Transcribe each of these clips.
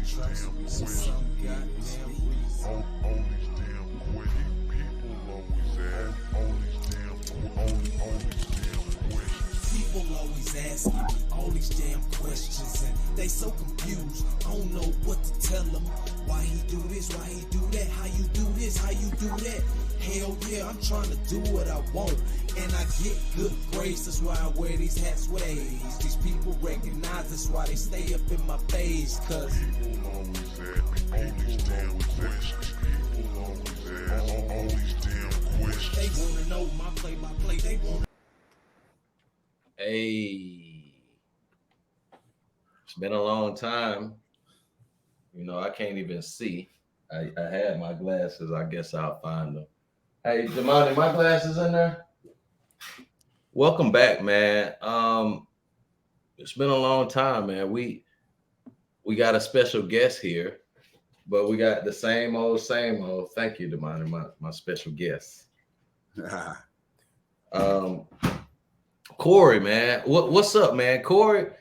trust me for some goddamn reason. All these damn questions. People always ask. All these damn questions. People always asking me all these damn questions, and they so confused. I don't know what to tell them. Why he do this? Why he do that? How you do this? How you do that? Hell yeah, I'm trying to do what I want, and I get good grades. That's why I wear these hats ways. These people recognize that's why they stay up in my face. Cause People always ask. All these damn questions. People always ask. All these damn questions. they wanna know my play-by-play. They wanna. Hey, it's been a long time. I can't even see. I had my glasses. I guess I'll find them. Hey, Jamani, my glasses in there? Welcome back, man. It's been a long time, man. We got a special guest here, but we got the same old, same old. Thank you, Jamani, my special guest. Um, Cory, man. What's up, man? Cory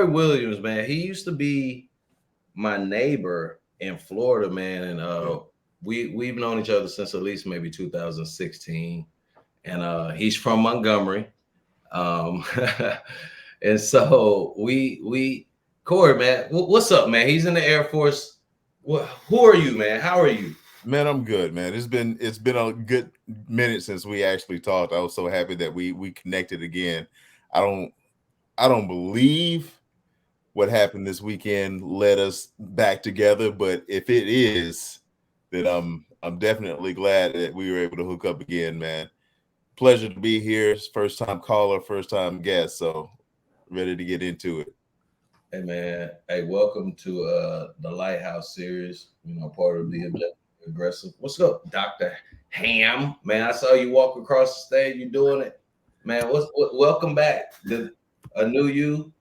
Williams, man. He used to be my neighbor in Florida, man, and we've known each other since at least maybe 2016, and he's from Montgomery, um, and so we Cory, man, what's up, man? He's in the Air Force. Who are you, man? How are you? Man, I'm good, man. It's been a good minute since we actually talked. I was so happy that we connected again. I don't believe what happened this weekend led us back together, but if it is, then I'm definitely glad that we were able to hook up again, man. Pleasure to be here. First time caller, first time guest, so ready to get into it. Hey, man. Hey, welcome to the Lighthouse series. Part of the Objective Aggressive. What's up, Dr. Ham? Man, I saw you walk across the stage. You doing it, man? Welcome back. A new you,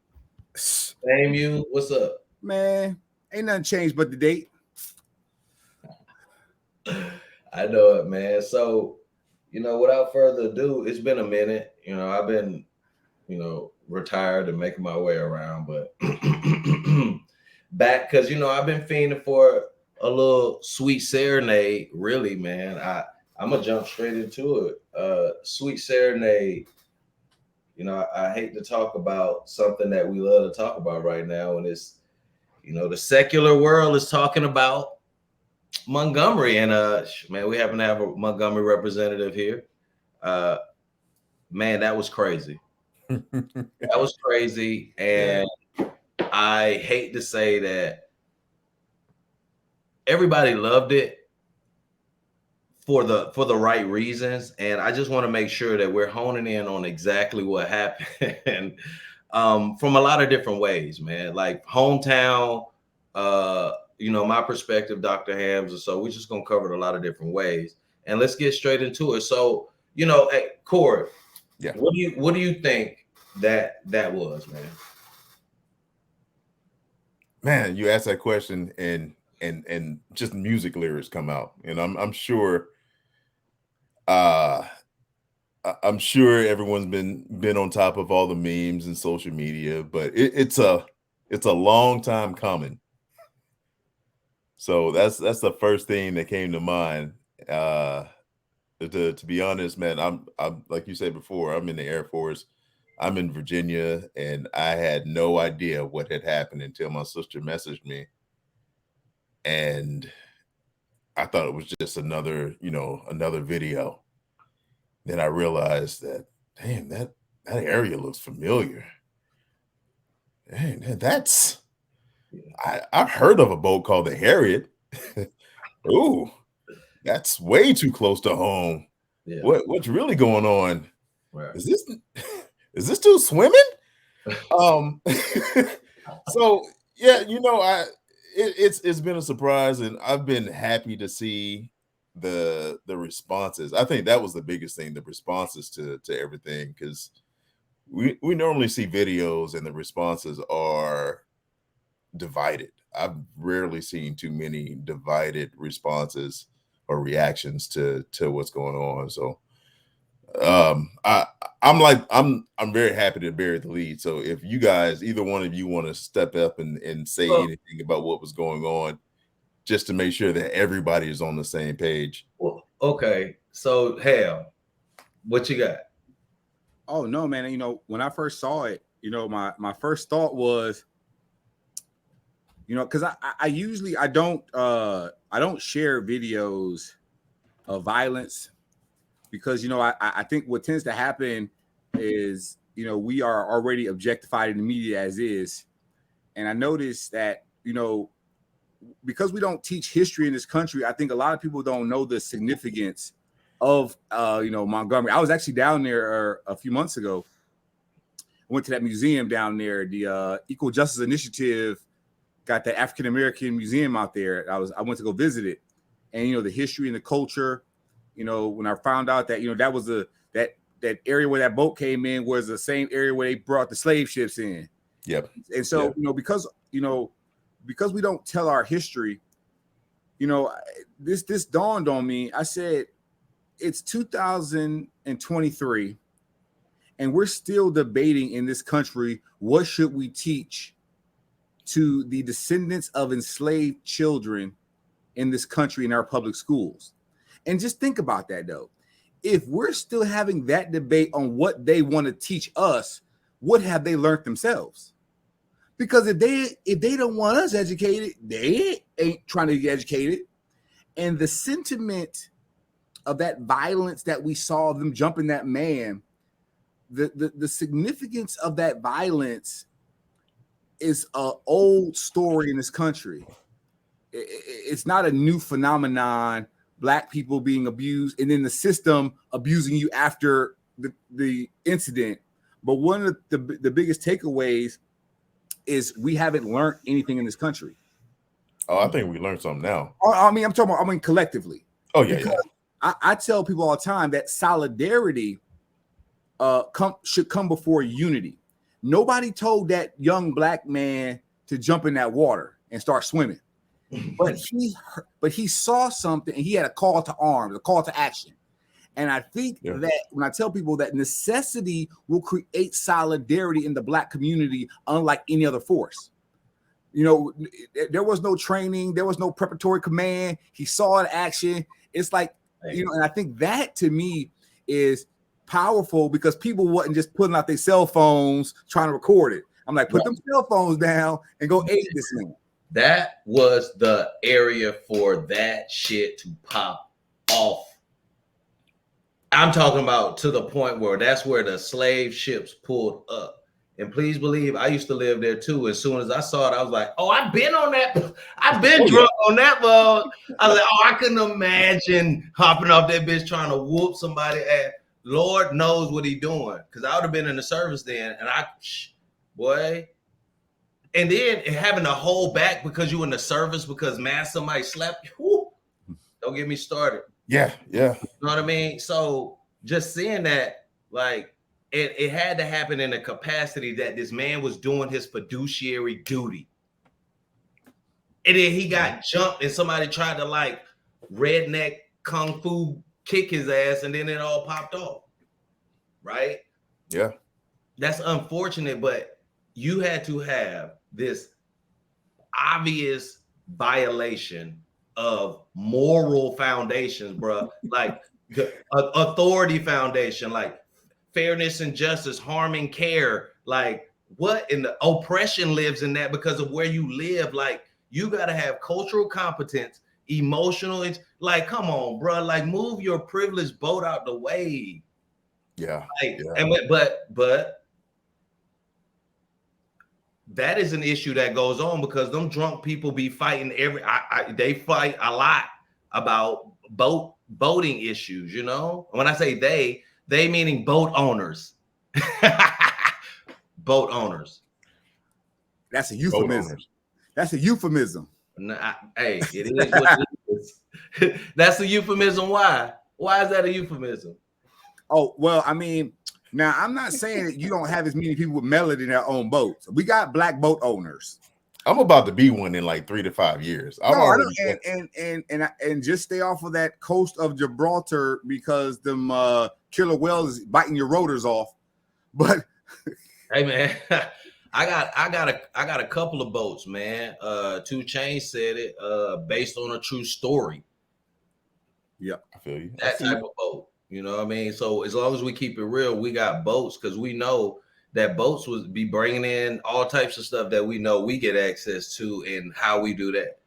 same you. What's up, Man, ain't nothing changed but the date. I know it, man. So, without further ado, it's been a minute. I've been, retired and making my way around, but back because I've been fiending for a little sweet serenade. Really, man. I'm gonna jump straight into it. Sweet serenade. I hate to talk about something that we love to talk about right now, and it's the secular world is talking about Montgomery, and man, we happen to have a Montgomery representative here. Man, that was crazy. That was crazy, and I hate to say that everybody loved it for the right reasons, and I just want to make sure that we're honing in on exactly what happened from a lot of different ways, man. Like hometown, my perspective, Dr. Hams, and so we're just gonna cover it a lot of different ways, and let's get straight into it. So, hey, Cory, Yeah. what do you think that was, man? Man, you asked that question and just music lyrics come out, and I'm sure I'm sure everyone's been on top of all the memes and social media, but it's a long time coming. So that's the first thing that came to mind. To be honest, man, I'm like you said before, I'm in the Air Force. I'm in Virginia, and I had no idea what had happened until my sister messaged me, and I thought it was just another video. Then I realized that, damn, that area looks familiar. Dang, I've heard of a boat called the Harriet. Ooh, that's way too close to home. Yeah. What's really going on? Right. Is this dude swimming? So yeah, it's been a surprise, and I've been happy to see the responses. I think that was the biggest thing, the responses to everything, because we normally see videos and the responses are divided. I've rarely seen too many divided responses or reactions to what's going on. So I'm very happy to bury the lead. So if you guys, either one of you, want to step up and say anything about what was going on, just to make sure that everybody is on the same page. Well, okay, so Hal, what you got? Oh no, man! You know, when I first saw it, you know, my first thought was, you know, because I usually I don't share videos of violence, because, you know, I think what tends to happen is, you know, we are already objectified in the media as is. And I noticed that, you know, because we don't teach history in this country, I think a lot of people don't know the significance of, you know, Montgomery. I was actually down there a few months ago. I went to that museum down there, the Equal Justice Initiative got the African American Museum out there. I went to go visit it, and, you know, the history and the culture. You know, when I found out that, you know, that was that area where that boat came in was the same area where they brought the slave ships in. Yep. And so, you know, because we don't tell our history, you know, this dawned on me. I said, it's 2023, and we're still debating in this country, what should we teach to the descendants of enslaved children in this country in our public schools. And just think about that, though. If we're still having that debate on what they want to teach us, what have they learned themselves? Because if they don't want us educated, they ain't trying to get educated. And the sentiment of that violence that we saw them jumping that man, the significance of that violence is an old story in this country. It's not a new phenomenon. Black people being abused and then the system abusing you after the incident. But one of the biggest takeaways is we haven't learned anything in this country. Oh, I think we learned something now. I mean collectively. Oh yeah, yeah. I tell people all the time that solidarity should come before unity. Nobody told that young black man to jump in that water and start swimming. But he saw something and he had a call to arms, a call to action. And I think that when I tell people that necessity will create solidarity in the black community, unlike any other force. You know, there was no training, there was no preparatory command. He saw an action. It's like, you know, and I think that to me is powerful because people wasn't just putting out their cell phones trying to record it. I'm like, put them cell phones down and go aid this man. That was the area for that shit to pop off. I'm talking about to the point where that's where the slave ships pulled up. And please believe I used to live there too. As soon as I saw it, I was like, oh, I've been on that. I've been drunk on that bug. I was like, oh, I couldn't imagine hopping off that bitch trying to whoop somebody ass. Lord knows what he doing. Because I would have been in the service then. And boy. And then having to hold back because you in the service because somebody slapped you. Whoo, don't get me started. Yeah. You know what I mean? So just seeing that, like, it had to happen in a capacity that this man was doing his fiduciary duty. And then he got jumped and somebody tried to like redneck kung fu kick his ass and then it all popped off. Right? Yeah. That's unfortunate, but you had to have this obvious violation of moral foundations, bro. Like the authority foundation, like fairness and justice, harm and care. Like what in the oppression lives in that because of where you live. Like you got to have cultural competence, emotional. Like, come on, bro. Like move your privileged boat out the way. Yeah. Like, and but that is an issue that goes on because them drunk people be fighting they fight a lot about boating issues, you know? When I say they meaning boat owners. Boat owners. That's a euphemism. That's a euphemism. Hey, it is what it is. That's a euphemism. Why? Why is that a euphemism? Oh, well, I mean, now I'm not saying that you don't have as many people with melody in their own boats. We got black boat owners. I'm about to be one in like 3 to 5 years. I'm No, I already don't, and just stay off of that coast of Gibraltar because them killer whales is biting your rotors off. But hey man, I got a couple of boats, man. 2 Chainz said it, based on a true story. yeah, I feel you. That type of boat. You know what I mean? So as long as we keep it real, we got boats because we know that boats would be bringing in all types of stuff that we know we get access to, and how we do that.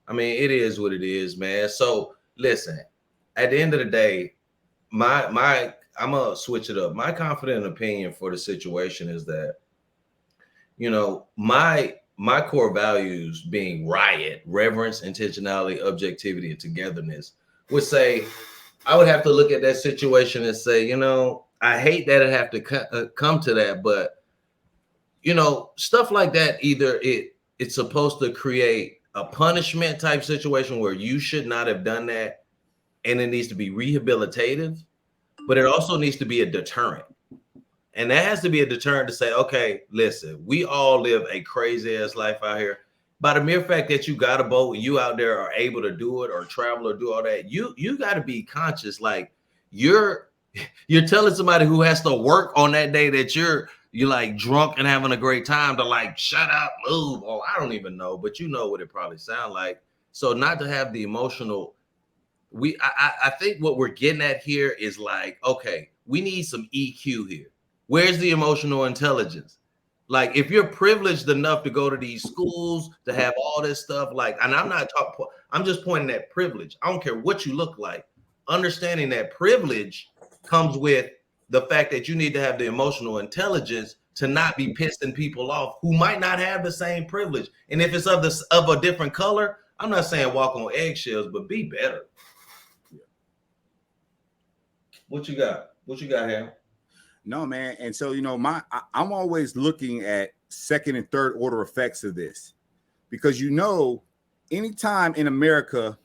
I mean, it is what it is, man. So listen, at the end of the day, I'm gonna switch it up. My confident opinion for the situation is that, you know, my core values being riot, reverence, intentionality, objectivity, and togetherness would say I would have to look at that situation and say, you know, I hate that it have to come to that, but you know, stuff like that, either it's supposed to create a punishment type situation where you should not have done that, and it needs to be rehabilitative, but it also needs to be a deterrent. And that has to be a deterrent to say, okay, listen, we all live a crazy ass life out here. By the mere fact that you got a boat and you out there are able to do it or travel or do all that, you got to be conscious. Like you're telling somebody who has to work on that day that you're like drunk and having a great time to like shut up, move, or I don't even know, but you know what it probably sound like. So not to have the emotional, I think what we're getting at here is like, okay, we need some EQ here. Where's the emotional intelligence? Like, if you're privileged enough to go to these schools, to have all this stuff, like, and I'm not talking, I'm just pointing at privilege. I don't care what you look like. Understanding that privilege comes with the fact that you need to have the emotional intelligence to not be pissing people off who might not have the same privilege. And if it's of a different color, I'm not saying walk on eggshells, but be better. What you got? What you got here? no, man. And so, you know, I'm always looking at second and third order effects of this, because, you know, anytime in America,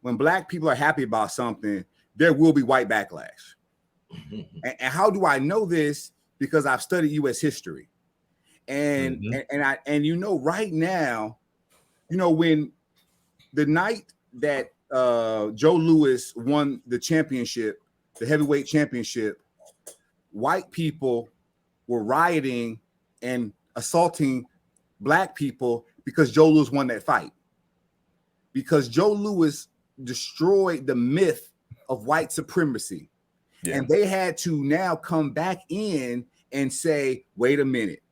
when black people are happy about something, there will be white backlash. And how do I know this? Because I've studied U.S. history, and you know, right now, you know, when the night that Joe Louis won the championship, the heavyweight championship, white people were rioting and assaulting black people because Joe Louis won that fight. Because Joe Louis destroyed the myth of white supremacy. Yeah. And they had to now come back in and say, wait a minute.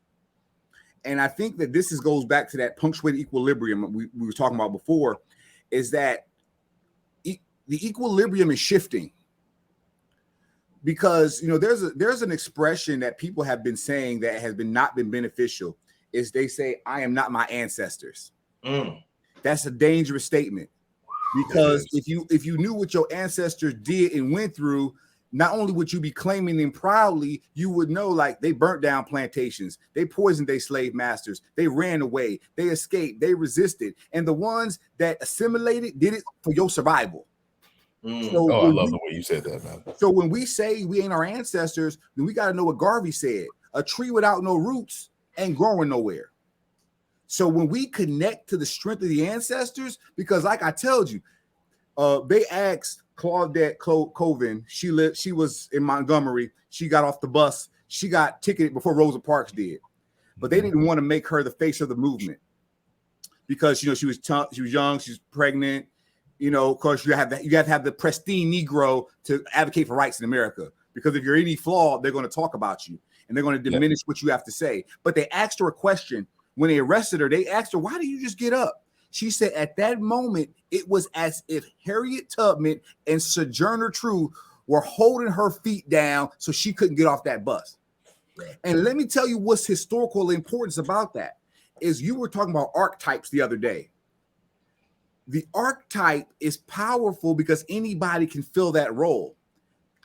And I think that this goes back to that punctuated equilibrium we were talking about before, is that the equilibrium is shifting. Because, you know, there's an expression that people have been saying that has not been beneficial, is they say, I am not my ancestors. That's a dangerous statement, because if you knew what your ancestors did and went through, not only would you be claiming them proudly, you would know, like, they burnt down plantations, they poisoned their slave masters, they ran away, they escaped, they resisted, and the ones that assimilated did it for your survival. So I love the way you said that, man. So when we say we ain't our ancestors, then we got to know what Garvey said: a tree without no roots ain't growing nowhere. So when we connect to the strength of the ancestors, because like I told you, they asked Claudette Colvin. She was in Montgomery. She got off the bus. She got ticketed before Rosa Parks did, but they didn't want to make her the face of the movement, because, you know, she was young, she's pregnant. You know, of course, you have to have the pristine Negro to advocate for rights in America, because if you're any flaw, they're going to talk about you and they're going to diminish what you have to say. But they asked her a question when they arrested her. They asked her, why do you just get up? She said at that moment, it was as if Harriet Tubman and Sojourner Truth were holding her feet down so she couldn't get off that bus. And let me tell you what's historical importance about that is, you were talking about archetypes the other day. The archetype is powerful because anybody can fill that role.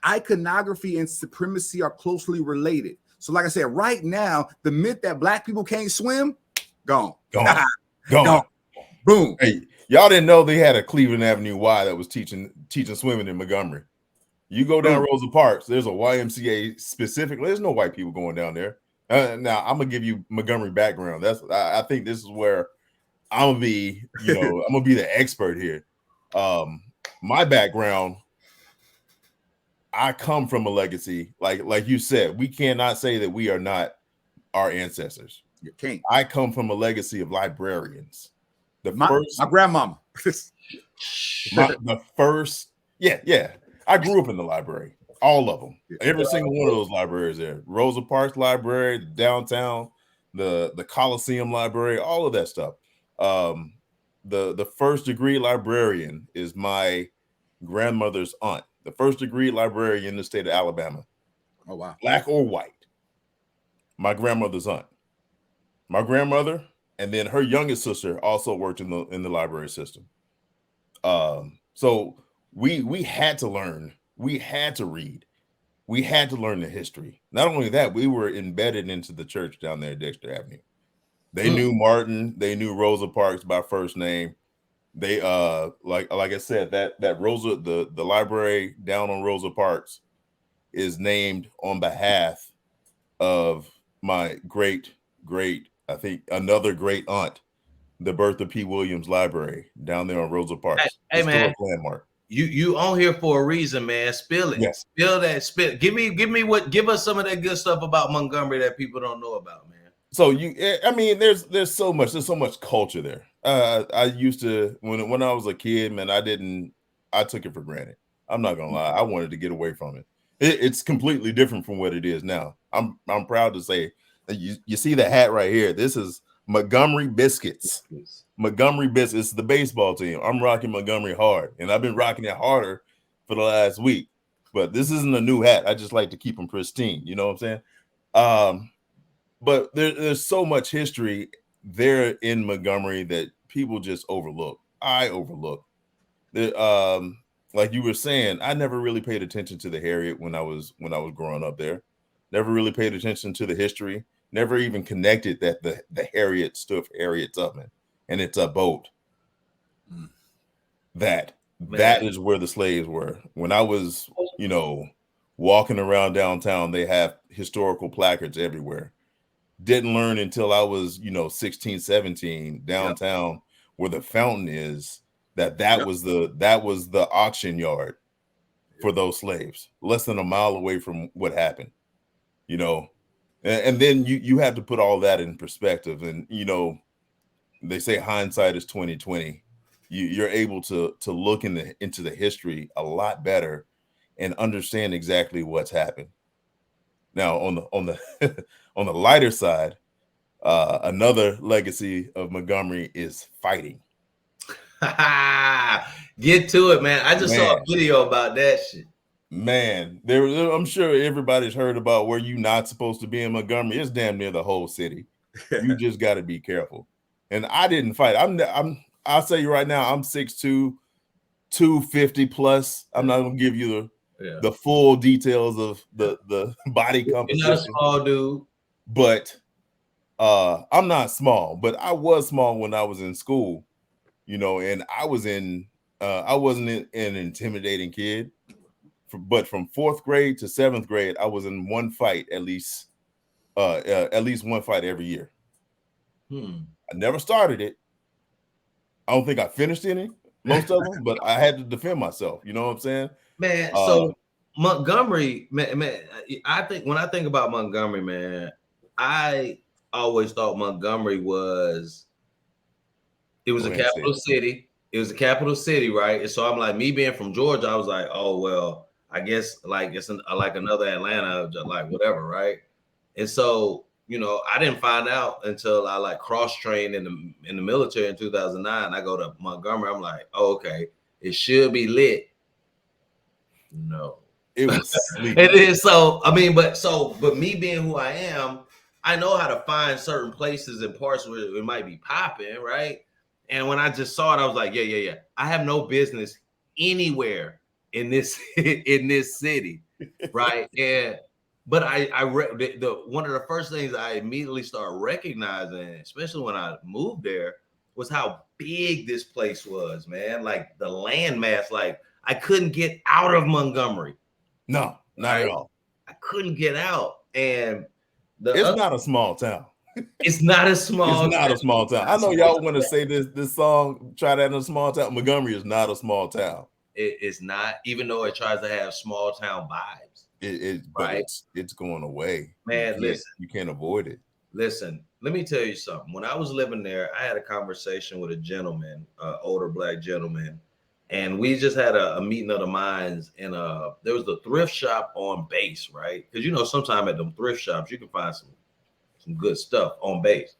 Iconography and supremacy are closely related. So like I said, right now, the myth that black people can't swim, gone. Boom. Hey, y'all didn't know they had a Cleveland Avenue Y that was teaching swimming in Montgomery. You go down Rosa Parks, there's a YMCA specifically. There's no white people going down there. Now I'm gonna give you Montgomery background. I think this is where I'm gonna be, I'm gonna be the expert here. My background, I come from a legacy, like you said, we cannot say that we are not our ancestors. You can't. I come from a legacy of librarians. My grandmama. The first, yeah. I grew up in the library, all of them, every single one of those libraries there. Rosa Parks Library, downtown, the Coliseum Library, all of that stuff. The first degree librarian is my grandmother's aunt, the first degree librarian in the state of Alabama. Oh wow, black or white. My grandmother's aunt, my grandmother, and then her youngest sister also worked in the library system. So we had to learn, we had to read, we had to learn the history. Not only that, we were embedded into the church down there at Dexter Avenue. They knew Martin, they knew Rosa Parks by first name. They like I said, that Rosa, the library down on Rosa Parks is named on behalf of my great, I think another great aunt, the Bertha P. Williams Library down there on Rosa Parks. Hey man, landmark. You on here for a reason, man. Spill it. Yes. Spill that. Spill. Give us some of that good stuff about Montgomery that people don't know about, man. So there's so much culture there. I used to, when I was a kid, man, I took it for granted. I'm not gonna lie. I wanted to get away from it. It's completely different from what it is now. I'm proud to say that you see the hat right here. This is Montgomery Biscuits. Montgomery Biscuits, the baseball team. I'm rocking Montgomery hard, and I've been rocking it harder for the last week. But this isn't a new hat. I just like to keep them pristine. You know what I'm saying? But there's so much history there in Montgomery that people just overlook. I overlook. Like you were saying, I never really paid attention to the Harriet when I was growing up there. Never really paid attention to the history. Never even connected that the Harriet stood for Harriet Tubman, and it's a boat. That is where the slaves were. When I was, walking around downtown, they have historical placards everywhere. Didn't learn until I was, 16, 17 downtown where the fountain is, that was the auction yard for those slaves, less than a mile away from what happened, and then you have to put all that in perspective. And, they say hindsight is 20/20. You're able to look into the history a lot better and understand exactly what's happened. Now, on the on the lighter side, another legacy of Montgomery is fighting. Get to it, man. I just saw a video about that shit. Man, I'm sure everybody's heard about where you're not supposed to be in Montgomery. It's damn near the whole city. You just got to be careful. And I didn't fight. I'll tell you right now, I'm 6'2", 250 plus. I'm not gonna give you the full details of the body composition. You're not a small dude, but I'm not small. But I was small when I was in school, and I wasn't an intimidating kid. But from 4th grade to 7th grade, I was in one fight at least one fight every year. I never started it. I don't think I finished any, most of them, but I had to defend myself. You know what I'm saying? Man, so Montgomery, man, I think when I think about Montgomery, man, I always thought Montgomery was a capital city. It was a capital city, right? And so I'm like, me being from Georgia, I was like, oh, well, I guess like it's like another Atlanta, like whatever, right? And so, I didn't find out until I like cross-trained in the military in 2009. I go to Montgomery. I'm like, oh, okay, it should be lit. No, it was sleep. It is. So but me being who I am, I know how to find certain places and parts where it might be popping, right? And when I just saw it, I was like, yeah. I have no business anywhere in this city, right? But I read one of the first things I immediately started recognizing, especially when I moved there, was how big this place was, man. Like the landmass, like I couldn't get out of Montgomery. No, not at all. I couldn't get out, and it's not a small town. It's not a small. It's not a small town. I know y'all want to say this song, try that in a small town. Montgomery is not a small town. It's not, even though it tries to have small town vibes. But it's going away. Man, you can't avoid it. Listen, let me tell you something. When I was living there, I had a conversation with a gentleman, older black gentleman, and we just had a meeting of the minds. And there was the thrift shop on base, right? Because you know, sometimes at them thrift shops, you can find some good stuff on base.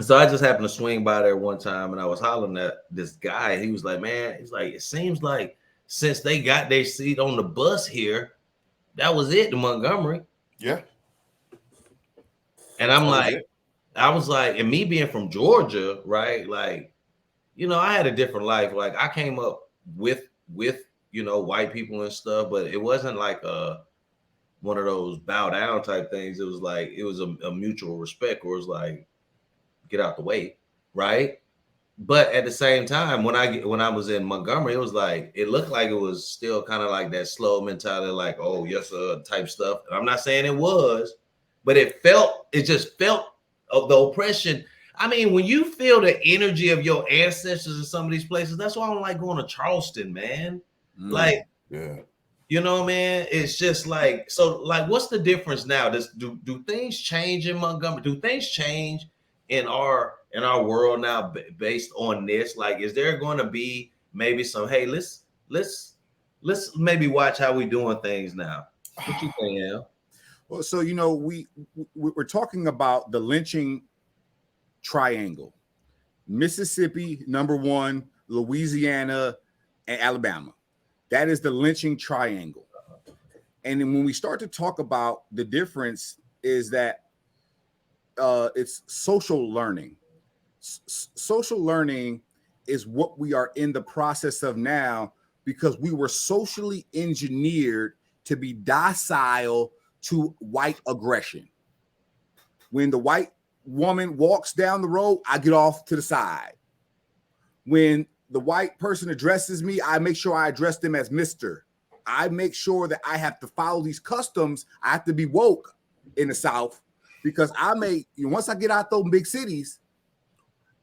So I just happened to swing by there one time, and I was hollering at this guy. He was like, "Man, he's like, it seems like since they got their seat on the bus here, that was it to Montgomery." Yeah. And I'm like, I was like, and me being from Georgia, right? Like, you know, I had a different life. Like, I came up with you know, white people and stuff, but it wasn't like one of those bow down type things. It was like, it was a mutual respect, or it was like, get out the way, right? But at the same time, when I was in Montgomery, it was like, it looked like it was still kind of like that slow mentality, like, oh yes sir type stuff. And I'm not saying it was, but it just felt of the oppression. I mean, when you feel the energy of your ancestors in some of these places, that's why I don't like going to Charleston, man. Like, yeah, you know, man, it's just like, so like, what's the difference now? Do things change in Montgomery? Do things change in our world now based on this? Like, is there going to be maybe some, hey, let's maybe watch how we doing things now? What you think, Al? Well, so you know, we're talking about the lynching triangle: Mississippi, #1, Louisiana, and Alabama. That is the lynching triangle. And then when we start to talk about the difference, is that it's social learning. Social learning is what we are in the process of now, because we were socially engineered to be docile to white aggression. When the white woman walks down the road, I get off to the side. When the white person addresses me, I make sure I address them as Mr. I make sure that I have to follow these customs. I have to be woke in the South, because once I get out those big cities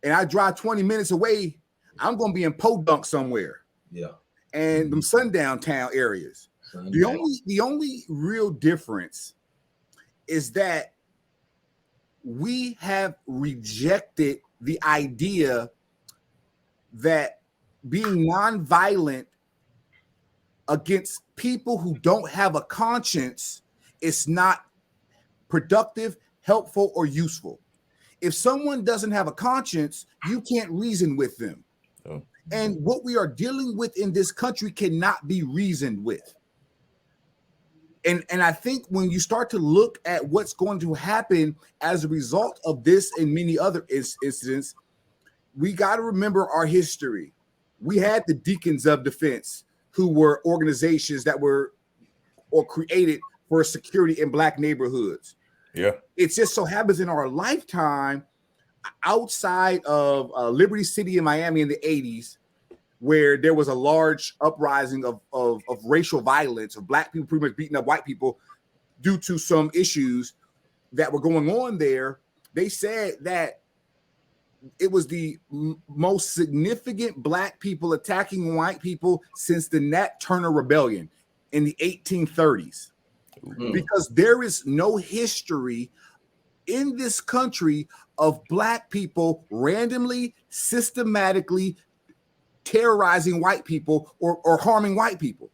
and I drive 20 minutes away, I'm going to be in Podunk somewhere. Yeah. And them sundown town areas. The only real difference is that we have rejected the idea that being nonviolent against people who don't have a conscience is not productive, helpful, or useful. If someone doesn't have a conscience, you can't reason with them. Oh. And what we are dealing with in this country cannot be reasoned with. And I think when you start to look at what's going to happen as a result of this and many other incidents, we got to remember our history. We had the Deacons of Defense, who were organizations that were created for security in Black neighborhoods. Yeah. It just so happens in our lifetime, outside of Liberty City in Miami in the 80s, where there was a large uprising of racial violence, of Black people pretty much beating up white people due to some issues that were going on there. They said that it was the most significant Black people attacking white people since the Nat Turner Rebellion in the 1830s. Mm-hmm. Because there is no history in this country of Black people randomly, systematically terrorizing white people or harming white people.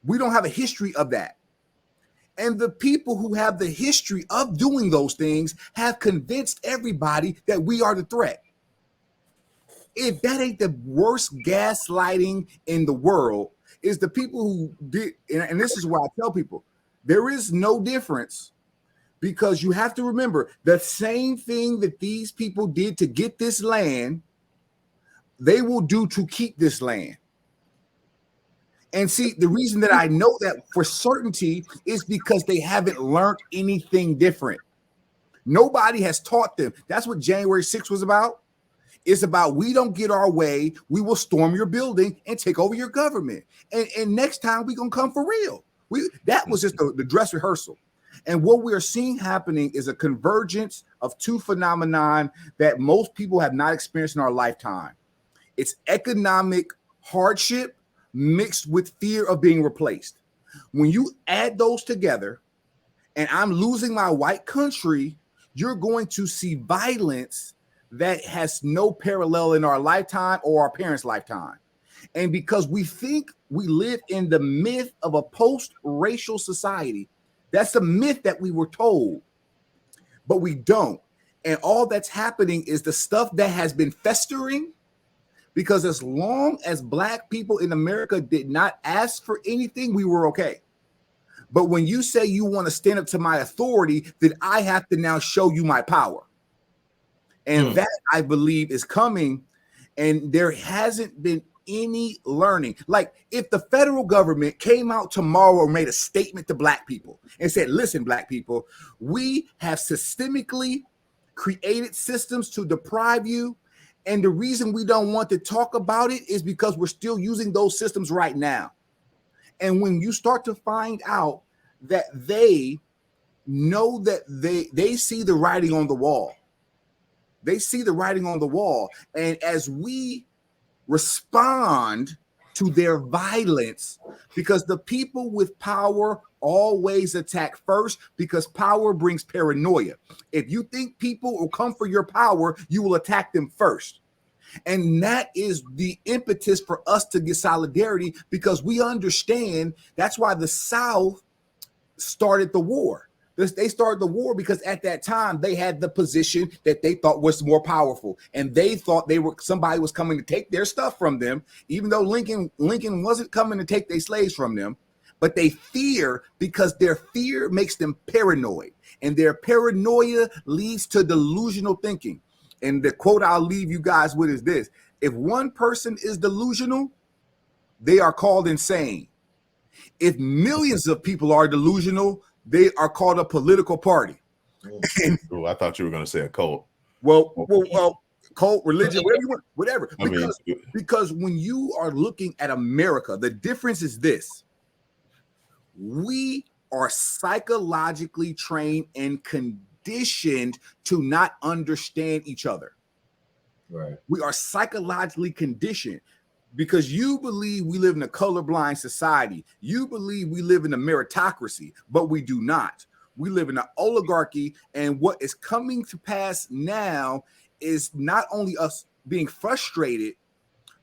We don't have a history of that. And the people who have the history of doing those things have convinced everybody that we are the threat. If that ain't the worst gaslighting in the world, is the people who did, and this is why I tell people, there is no difference, because you have to remember the same thing that these people did to get this land, they will do to keep this land. And see, the reason that I know that for certainty is because they haven't learned anything different. Nobody has taught them. That's what January 6th was about. It's about, we don't get our way, we will storm your building and take over your government. And next time we're going to come for real. That was just the dress rehearsal. And what we are seeing happening is a convergence of two phenomenon that most people have not experienced in our lifetime. It's economic hardship mixed with fear of being replaced. When you add those together, and I'm losing my white country, you're going to see violence that has no parallel in our lifetime or our parents' lifetime. And because we think we live in the myth of a post-racial society, that's a myth that we were told, but we don't. And all that's happening is the stuff that has been festering, because as long as Black people in America did not ask for anything, we were okay. But when you say you want to stand up to my authority, then I have to now show you my power. And that, I believe, is coming. And there hasn't been any learning. Like, if the federal government came out tomorrow and made a statement to Black people and said, listen, Black people, we have systemically created systems to deprive you. And the reason we don't want to talk about it is because we're still using those systems right now. And when you start to find out that they know that they see the writing on the wall, they see the writing on the wall. And as we respond to their violence, because the people with power always attack first, because power brings paranoia. If you think people will come for your power, you will attack them first. And that is the impetus for us to get solidarity, because we understand that's why the South started the war. They started the war because at that time they had the position that they thought was more powerful, and they thought somebody was coming to take their stuff from them, even though Lincoln wasn't coming to take their slaves from them. But they fear, because their fear makes them paranoid, and their paranoia leads to delusional thinking. And the quote I'll leave you guys with is this: if one person is delusional, they are called insane. If millions of people are delusional, they are called a political party. Oh, I thought you were going to say a cult. Well, cult, religion, whatever you want, whatever. Because when you are looking at America, the difference is this: we are psychologically trained and conditioned to not understand each other. Right. We are psychologically conditioned because you believe we live in a colorblind society. You believe we live in a meritocracy, but we do not. We live in an oligarchy, and what is coming to pass now is not only us being frustrated,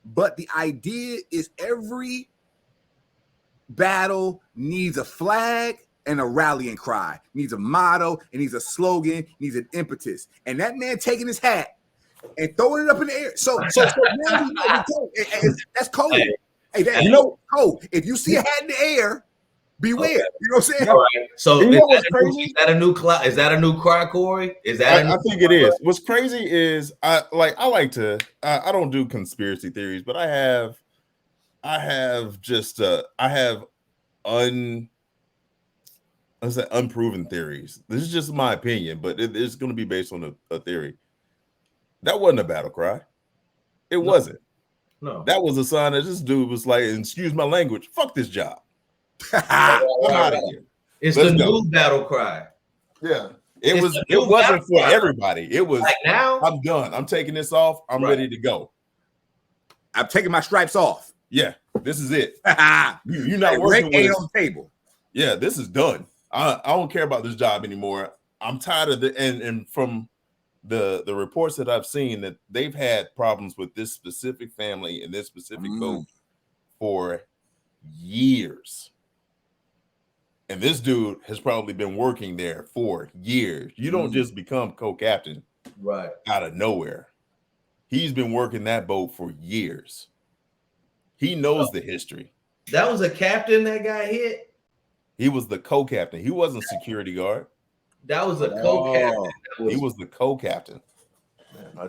but the idea is every battle needs a flag and a rallying cry, needs a motto, and needs a slogan, needs an impetus. And that man taking his hat and throwing it up in the air. So now we know that's code. Hey, that's code. If you see a hat in the air, beware. Okay. You know what I'm saying? All right. So is that a new cry? Is that a new cry, Corey? Is that? I think it is. What's crazy is I don't do conspiracy theories, but I have unproven theories. This is just my opinion, but it's going to be based on a theory. That wasn't a battle cry. It wasn't. No. That was a sign that this dude was like, excuse my language, fuck this job. I'm out of here. It's the new battle cry. Yeah. It wasn't for everybody. It was like now. I'm done. I'm taking this off. I'm ready to go. I'm taking my stripes off. Yeah, this is it. You're not working with us. On the table. Yeah, this is done. I don't care about this job anymore. I'm tired of it. And from the reports that I've seen, that they've had problems with this specific family and this specific boat for years. And this dude has probably been working there for years. You don't just become co-captain out of nowhere. He's been working that boat for years. He knows the history. That was a captain that got hit? He was the co-captain. He wasn't security guard. That was a co-captain. He was the co-captain. Man, I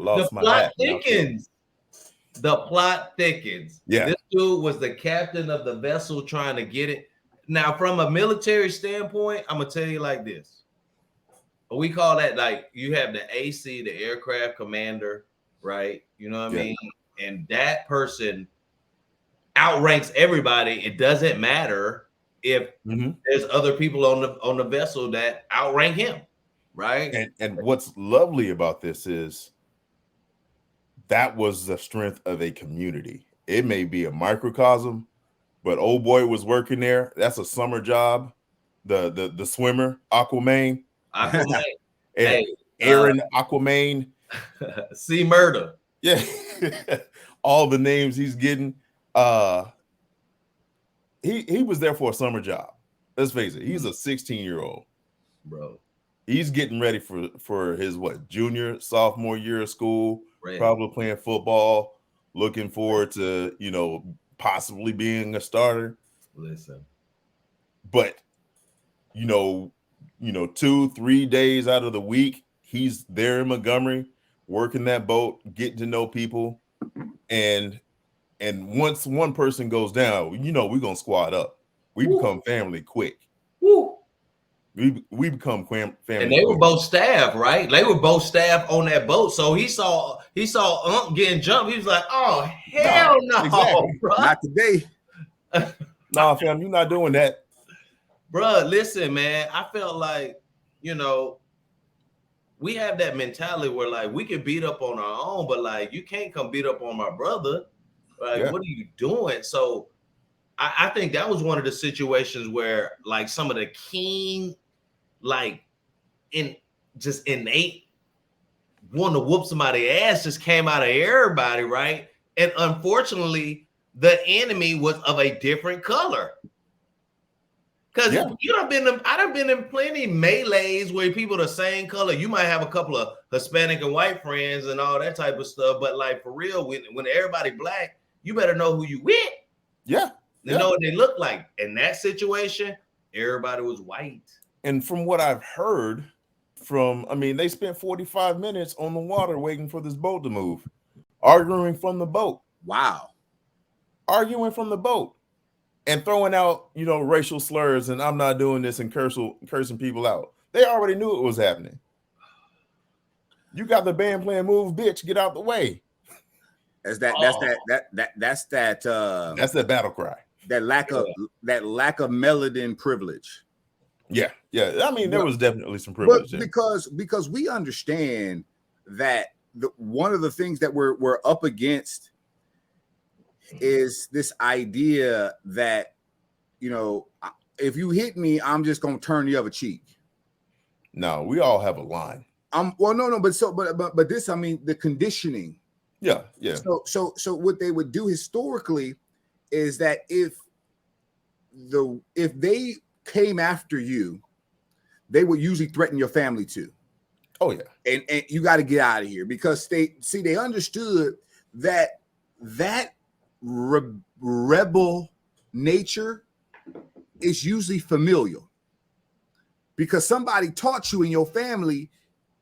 lost my plot hat. thickens. The plot thickens. Yeah. This dude was the captain of the vessel trying to get it. Now, from a military standpoint, I'm going to tell you like this. We call that, like, you have the AC, the aircraft commander, right? You know what I mean? And that person outranks everybody. It doesn't matter if there's other people on the vessel that outrank him, right? And what's lovely about this is that was the strength of a community. It may be a microcosm, but old boy was working there. That's a summer job. The swimmer, Aquaman. Aquaman. And Aaron Aquaman. C Murder. Yeah. All the names he's getting. He was there for a summer job. Let's face it. He's a 16-year-old. Bro. He's getting ready for his junior, sophomore year of school, probably playing football, looking forward to, possibly being a starter. Listen. But 2-3 days out of the week, he's there in Montgomery, working that boat, getting to know people. And once one person goes down, we're gonna squad up. We become family quick. Woo. We become family. And they were both staff, right? They were both staff on that boat. So he saw getting jumped. He was like, "Oh hell no, exactly. bro. Not today." Nah, fam, you're not doing that. Bro, listen, man. I felt like, we have that mentality where like we can beat up on our own, but like you can't come beat up on my brother. Like, What are you doing? So I think that was one of the situations where like some of the keen, like just innate want to whoop somebody's ass just came out of everybody, right? And unfortunately, the enemy was of a different color. Because I done been in plenty melees where people the same color. You might have a couple of Hispanic and white friends and all that type of stuff, but like for real, when everybody black, you better know who you with. Yeah. You know what they look like. In that situation, everybody was white. And from what I've heard they spent 45 minutes on the water waiting for this boat to move, arguing from the boat. Wow. Arguing from the boat and throwing out, racial slurs and I'm not doing this and cursing people out. They already knew it was happening. You got the band playing Move, bitch, get out the way. That's that battle cry. That lack of melanin privilege. Yeah. I mean, there was definitely some privilege there. Because we understand that one of the things that we're up against is this idea that, if you hit me, I'm just gonna turn the other cheek. No, we all have a line. But this, I mean, the conditioning. Yeah. So what they would do historically is that if they came after you, they would usually threaten your family too. Oh yeah. And you got to get out of here because they understood that rebel nature is usually familial because somebody taught you in your family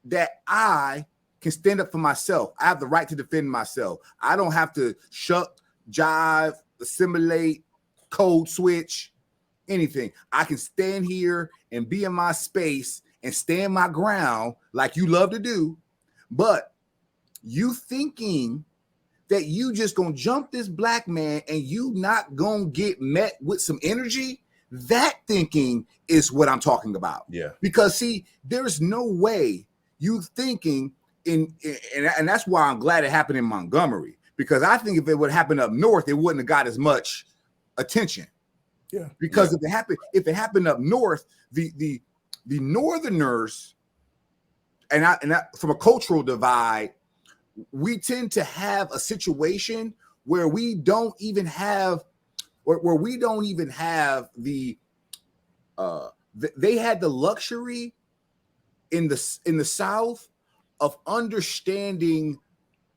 that I can stand up for myself. I have the right to defend myself. I don't have to shuck, jive, assimilate, code switch, anything. I can stand here and be in my space and stand my ground like you love to do. But you thinking that you just gonna jump this black man and you not gonna get met with some energy, that thinking is what I'm talking about. Yeah. Because see, there's no way you thinking and that's why I'm glad it happened in Montgomery, because I think if it would happen up north, it wouldn't have got as much attention. Yeah. Because if it happened up north, the Northerners and from a cultural divide, we tend to have a situation where we don't even have the they had the luxury in the South of understanding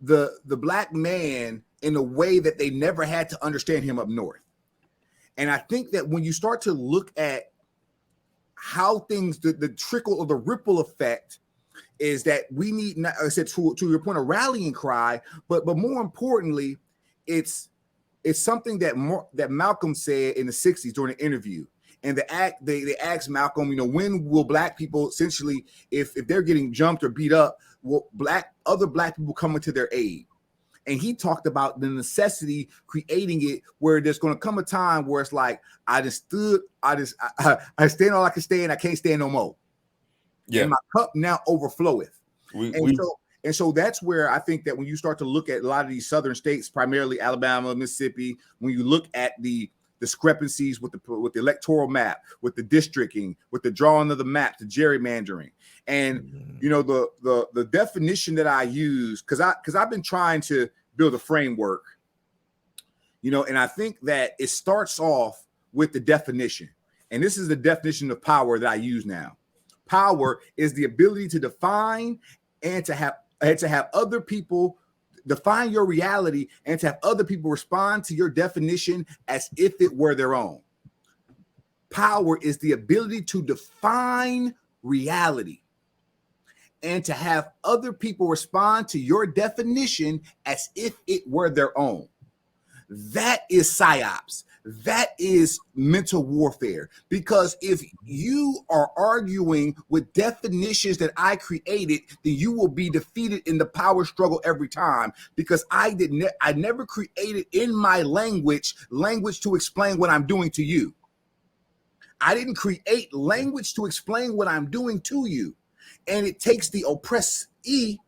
the black man in a way that they never had to understand him up north. And I think that when you start to look at how things, the trickle or the ripple effect is that we need, like I said, to your point, a rallying cry, but more importantly, it's something that Malcolm said in the 60s during an interview. And they asked Malcolm, when will black people essentially, if they're getting jumped or beat up, will other black people come into their aid? And he talked about the necessity creating it where there's going to come a time where it's like, I stand all I can stand. I can't stand no more. Yeah. And my cup now overfloweth. So that's where I think that when you start to look at a lot of these southern states, primarily Alabama, Mississippi, when you look at the discrepancies with the electoral map, with the districting, with the drawing of the map, the gerrymandering, and you know the definition that I use, because I've been trying to build a framework, you know, and I think that it starts off with the definition, and this is the definition of power that I use now. Power is the ability to define and to have other people define your reality and to have other people respond to your definition as if it were their own. Power is the ability to define reality and to have other people respond to your definition as if it were their own. That is psyops. That is mental warfare. Because if you are arguing with definitions that I created, then you will be defeated in the power struggle every time. Because I never created in my language to explain what I'm doing to you. I didn't create language to explain what I'm doing to you. And it takes the oppressee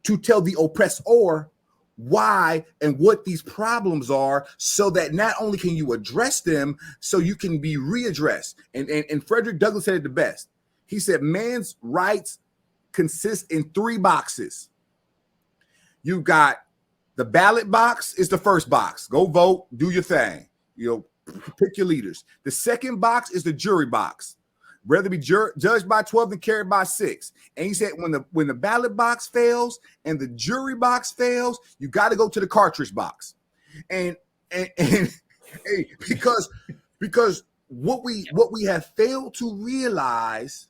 to tell the oppressor why and what these problems are, so that not only can you address them, so you can be readdressed. And Frederick Douglass said it the best. He said, man's rights consist in 3 boxes. You got the ballot box is the first box. Go vote, do your thing. You know, pick your leaders. The second box is the jury box. Rather be judged by 12 than carried by 6. And he said when the ballot box fails and the jury box fails, you got to go to the cartridge box. And because what we have failed to realize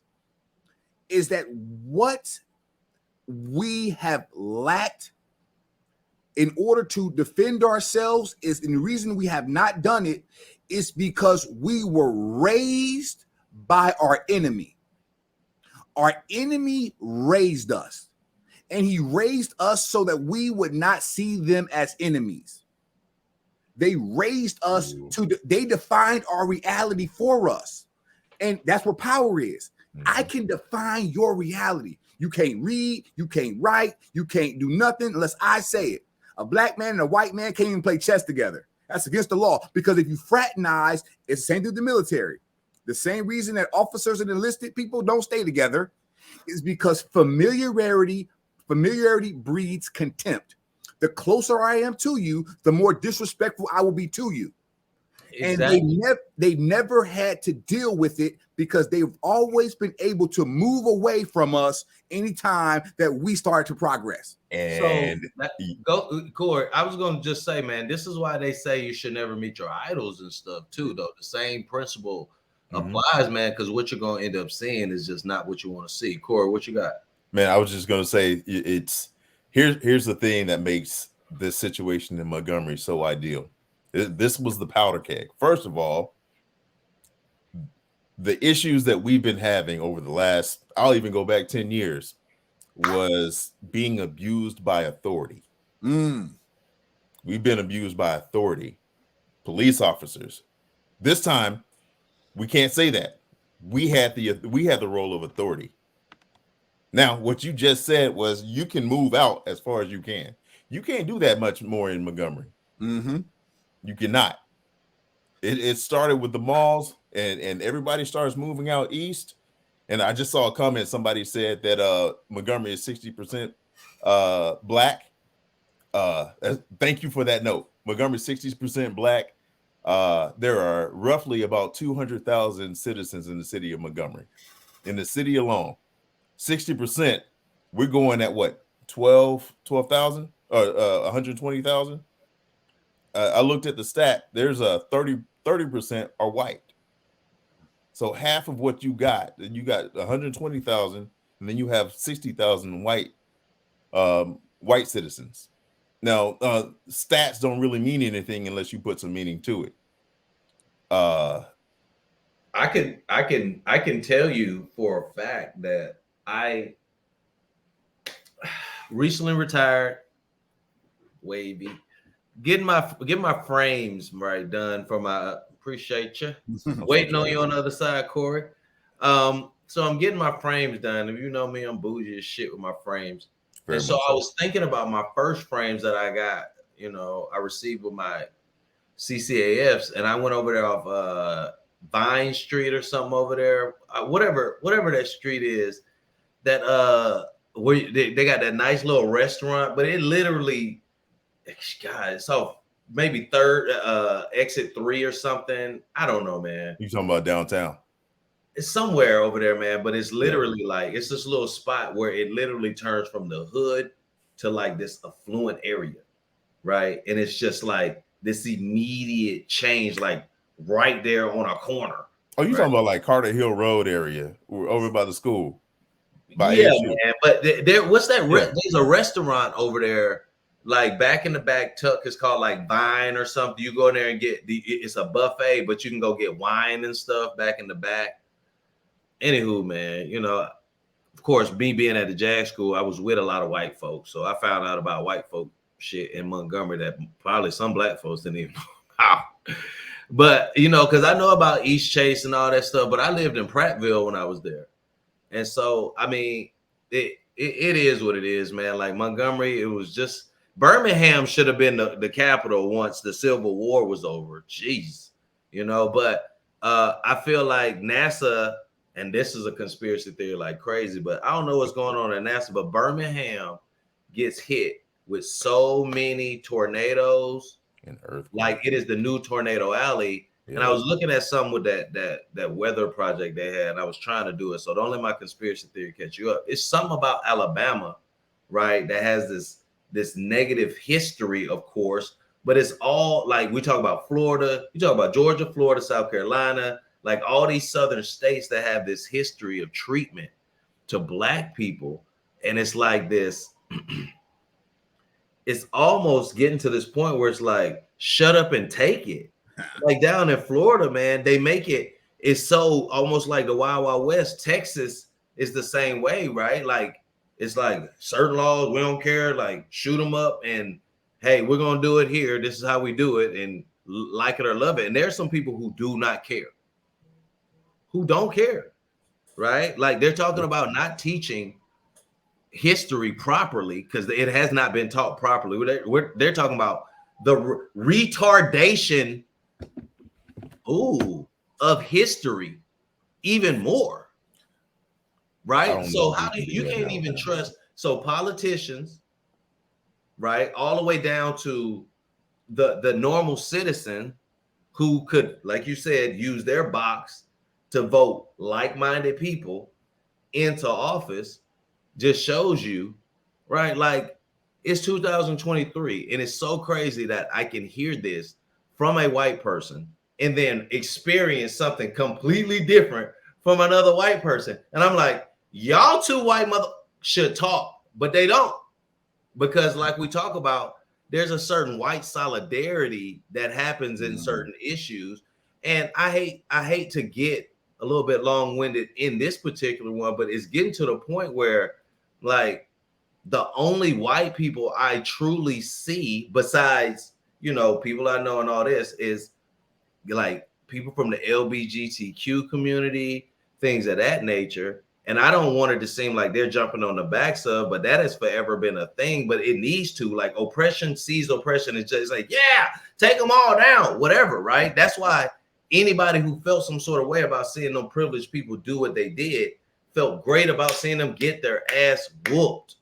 is that what we have lacked in order to defend ourselves is, and the reason we have not done it is because we were raised by our enemy. Our enemy raised us, and he raised us so that we would not see them as enemies. They raised us they defined our reality for us. And that's what power is. I can define your reality. You can't read, you can't write, you can't do nothing unless I say it. A black man and a white man can't even play chess together. That's against the law, because if you fraternize, it's the same through the military. The same reason that officers and enlisted people don't stay together is because familiarity breeds contempt. The closer I am to you, the more disrespectful I will be to you. Exactly. And they never had to deal with it because they've always been able to move away from us anytime that we start to progress. And go, Cory, I was going to just say, man, this is why they say you should never meet your idols and stuff too, though. The same principle applies, man, because what you're going to end up seeing is just not what you want to see. Cory, what you got? Man, I was just going to say, here's the thing that makes this situation in Montgomery so ideal. This was the powder keg. First of all, the issues that we've been having over the last, I'll even go back 10 years, was being abused by authority. We've been abused by authority, police officers. This time, we can't say that. We had the role of authority. Now, what you just said was you can move out as far as you can. You can't do that much more in Montgomery. You cannot. It started with the malls, and everybody starts moving out east. And I just saw a comment. Somebody said that Montgomery is 60% black. Thank you for that note. Montgomery is 60% black. There are roughly about 200,000 citizens in the city of Montgomery. In the city alone, 60%, we're going at what, 12,000 or 120,000? I looked at the stat. There's a 30% are white. So half of what you got 120,000, and then you have 60,000 white citizens. Now, stats don't really mean anything unless you put some meaning to it. I can tell you for a fact that I recently retired. wavy. Getting my frames right done for my appreciate you. Waiting on you on the other side, Corey. So I'm getting my frames done. If you know me, I'm bougie as shit with my frames. Very and so much I was thinking about my first frames that I got, I received with my CCAFs, and I went over there off Vine Street or something over there, whatever that street is, that where they got that nice little restaurant, but it literally, God, so maybe third exit 3 or something. I don't know, man. You talking about downtown? It's somewhere over there, man, but it's literally like it's this little spot where it literally turns from the hood to like this affluent area, right? And it's just like this immediate change, like right there on a corner. Oh, you talking about like Carter Hill Road area, over by the school? By yeah, ASU. Man. But there, what's that? There's a restaurant over there, like back in the back tuck. It's called like Vine or something. You go in there and get it's a buffet, but you can go get wine and stuff back in the back. Anywho, man, of course, me being at the JAG school, I was with a lot of white folks. So I found out about white folk shit in Montgomery that probably some black folks didn't even know about. But, because I know about East Chase and all that stuff, but I lived in Prattville when I was there. And so, I mean, it is what it is, man. Like Montgomery, it was just, Birmingham should have been the capital once the Civil War was over. Jeez, but I feel like NASA, and this is a conspiracy theory like crazy, but I don't know what's going on at NASA, but Birmingham gets hit with so many tornadoes and earthquakes. Like it is the new tornado alley. Yeah. And I was looking at something with that weather project they had, and I was trying to do it. So don't let my conspiracy theory catch you up. It's something about Alabama, right, that has this negative history, of course, but it's all like we talk about Florida, you talk about Georgia, Florida, South Carolina, like all these southern states that have this history of treatment to black people. And it's like this, it's almost getting to this point where it's like, shut up and take it. Like down in Florida, man, they make it's so almost like the Wild Wild West. Texas is the same way, right? Like, it's like certain laws, we don't care, like shoot them up and hey, we're going to do it here. This is how we do it, and like it or love it. And there's some people who do not care, who don't care, right? Like they're talking about not teaching history properly because it has not been taught properly. They're talking about the retardation of history even more, right? So how do you can't even trust, so politicians, right, all the way down to the normal citizen who could, like you said, use their box to vote like-minded people into office, just shows you, right? Like it's 2023, and it's so crazy that I can hear this from a white person and then experience something completely different from another white person. And I'm like, y'all two white mother should talk, but they don't, because like we talk about, there's a certain white solidarity that happens in certain issues. And I hate to get a little bit long-winded in this particular one, but it's getting to the point where like the only white people I truly see besides, people I know and all this is like people from the LGBTQ community, things of that nature. And I don't want it to seem like they're jumping on the backs of, but that has forever been a thing, but it needs to, like oppression sees oppression. It's just like, yeah, take them all down, whatever, right? That's why anybody who felt some sort of way about seeing them privileged people do what they did felt great about seeing them get their ass whooped,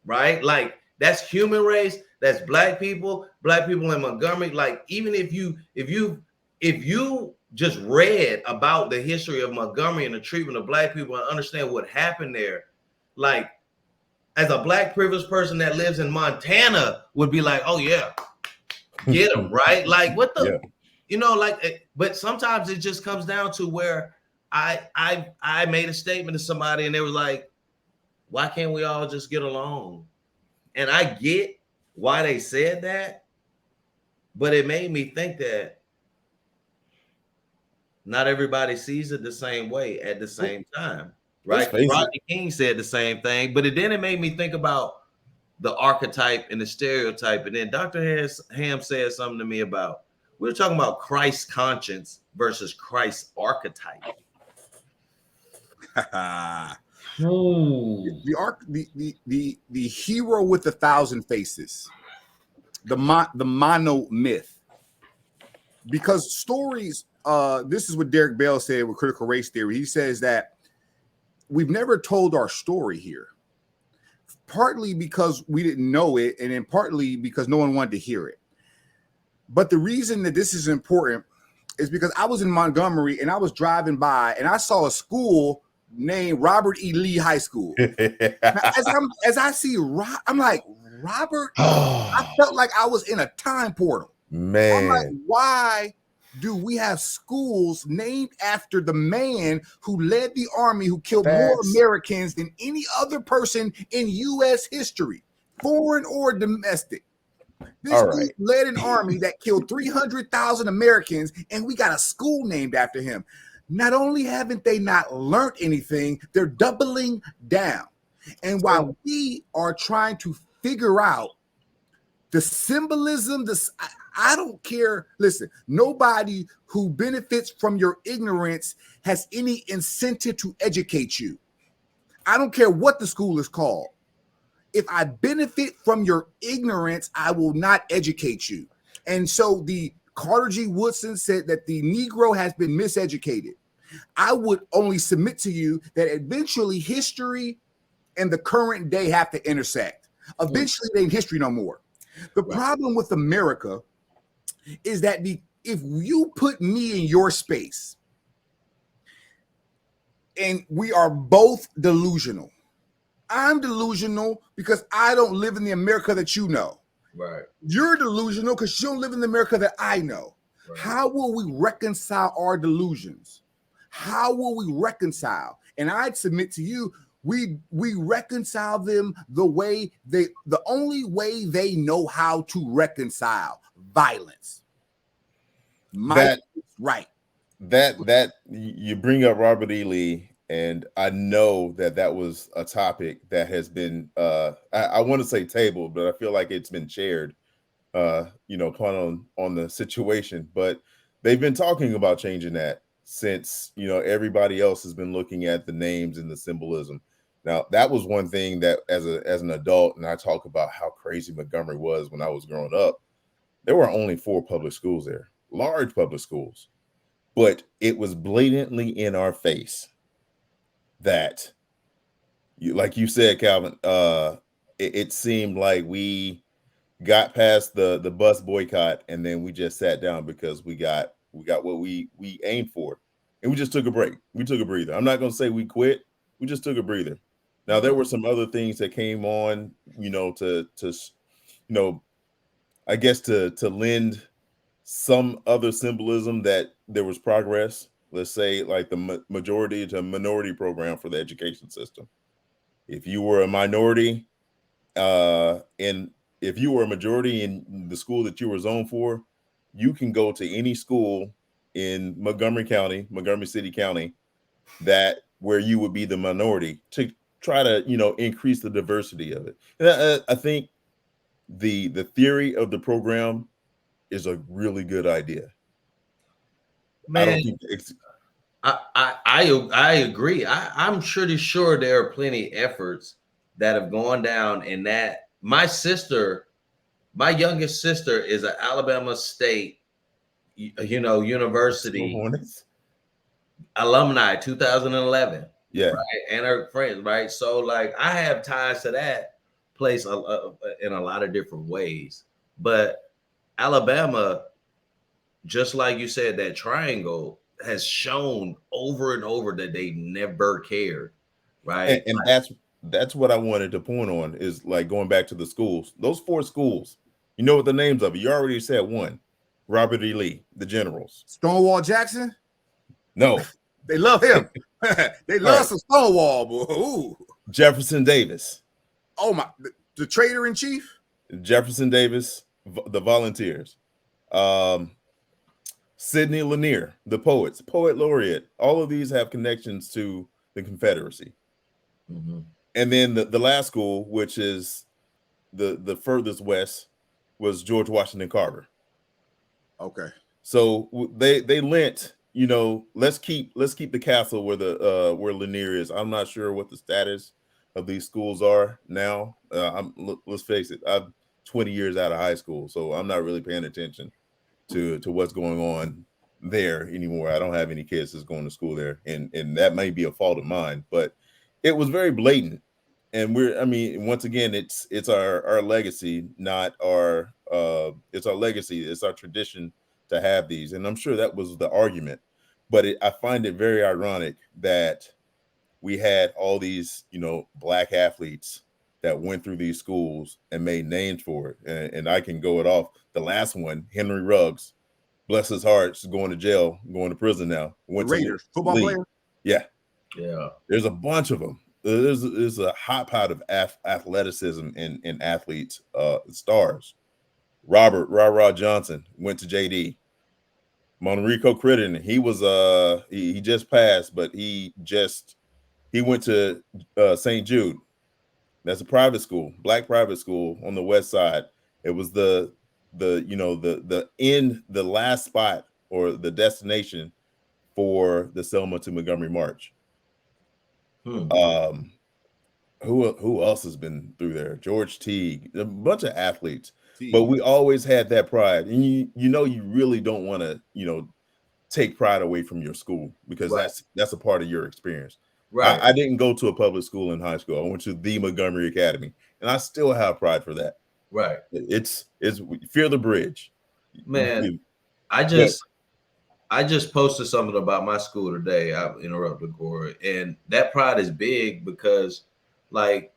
right? Like that's human race. That's black people in Montgomery. Like even if you just read about the history of Montgomery and the treatment of black people and understand what happened there, like as a black privileged person that lives in Montana would be like, oh yeah, get them, right? Like what the, but sometimes it just comes down to where I made a statement to somebody and they was like, why can't we all just get along? And I get why they said that, but it made me think that not everybody sees it the same way at the same time, right? Rodney King said the same thing, but then it made me think about the archetype and the stereotype. And then Dr. Ham said something to me about, we were talking about Christ's conscience versus Christ's archetype. The hero with 1,000 faces, the mono myth. Because stories, this is what Derek Bell said with critical race theory. He says that we've never told our story here, partly because we didn't know it, and then partly because no one wanted to hear it. But the reason that this is important is because I was in Montgomery and I was driving by and I saw a school named Robert E. Lee High School. as I see, I'm like, Robert, I felt like I was in a time portal. Man, I'm like, why do we have schools named after the man who led the army, who killed more Americans than any other person in U.S. history, foreign or domestic? This dude led an army that killed 300,000 Americans, and we got a school named after him. Not only haven't they not learned anything, they're doubling down. And while we are trying to figure out the symbolism, I don't care. Listen, nobody who benefits from your ignorance has any incentive to educate you. I don't care what the school is called. If I benefit from your ignorance, I will not educate you. And so the Carter G. Woodson said that the Negro has been miseducated. I would only submit to you that eventually history and the current day have to intersect. Eventually, they ain't history no more. The problem with America is that if you put me in your space and we are both delusional, I'm delusional because I don't live in the America that you know. Right. You're delusional because you don't live in the America that I know. Right. How will we reconcile our delusions? How will we reconcile? And I'd submit to you, we reconcile them the only way they know how to reconcile: violence. That you bring up Robert E. Lee, and I know that was a topic that has been I want to say tabled, but I feel like it's been shared upon on the situation. But they've been talking about changing that since everybody else has been looking at the names and the symbolism. Now, that was one thing that as an adult, and I talk about how crazy Montgomery was when I was growing up. There were only 4 public schools there, large public schools, but it was blatantly in our face that, like you said, Calvin, it seemed like we got past the bus boycott, and then we just sat down because we got what we aimed for, and we just took a break. We took a breather. I'm not going to say we quit. We just took a breather. Now, there were some other things that came on, I guess to lend some other symbolism that there was progress. Let's say like the majority to minority program for the education system. If you were a minority, and if you were a majority in the school that you were zoned for, you can go to any school in Montgomery City County, where you would be the minority, to try to increase the diversity of it. And I think the theory of the program is a really good idea. Man, I agree. I'm pretty sure there are plenty efforts that have gone down in that. My youngest sister is an Alabama State, university alumni, 2011. Yeah. Right. And her friends, right? So like I have ties to that place in a lot of different ways. But Alabama, just like you said, that triangle has shown over and over that they never cared. Right. And that's what I wanted to point on, is like going back to the schools. Those 4 schools, you know what the names of it. You already said one. Robert E. Lee, the Generals. Stonewall Jackson? No. They love him. They love some Stonewall, boy. Ooh. Jefferson Davis. Oh my, the traitor in chief? Jefferson Davis, the Volunteers. Sidney Lanier, the poet laureate. All of these have connections to the Confederacy. Mm-hmm. And then the last school, which is the furthest west was George Washington Carver. Okay. So they lent, let's keep the castle where Lanier is. I'm not sure what the status of these schools are now. Let's face it, I'm 20 years out of high school, so I'm not really paying attention to what's going on there anymore. I don't have any kids that's going to school there, and that may be a fault of mine, but it was very blatant. And once again, it's our legacy, not our it's our legacy, it's our tradition to have these. And I'm sure that was the argument, but I find it very ironic that we had all these, black athletes that went through these schools and made names for it. And I can go it off. The last one, Henry Ruggs, bless his heart, is going to jail, going to prison now. Went The Raiders, football player? Yeah. Yeah. There's a bunch of them. There's a hot pot of athleticism in athletes, stars. Robert Rah Johnson went to JD. Monrico Crittenden, he was he just passed, but he went to St. Jude. That's a private school, black private school on the west side. It was the last spot or the destination for the Selma to Montgomery March. Who else has been through there? George Teague, a bunch of athletes. But we always had that pride, and you really don't want to take pride away from your school, because right. that's a part of your experience. Right. I didn't go to a public school in high school. I went to the Montgomery Academy, and I still have pride for that. Right. It's fear the bridge, man. I just posted something about my school today. I interrupted Cory, and that pride is big because, but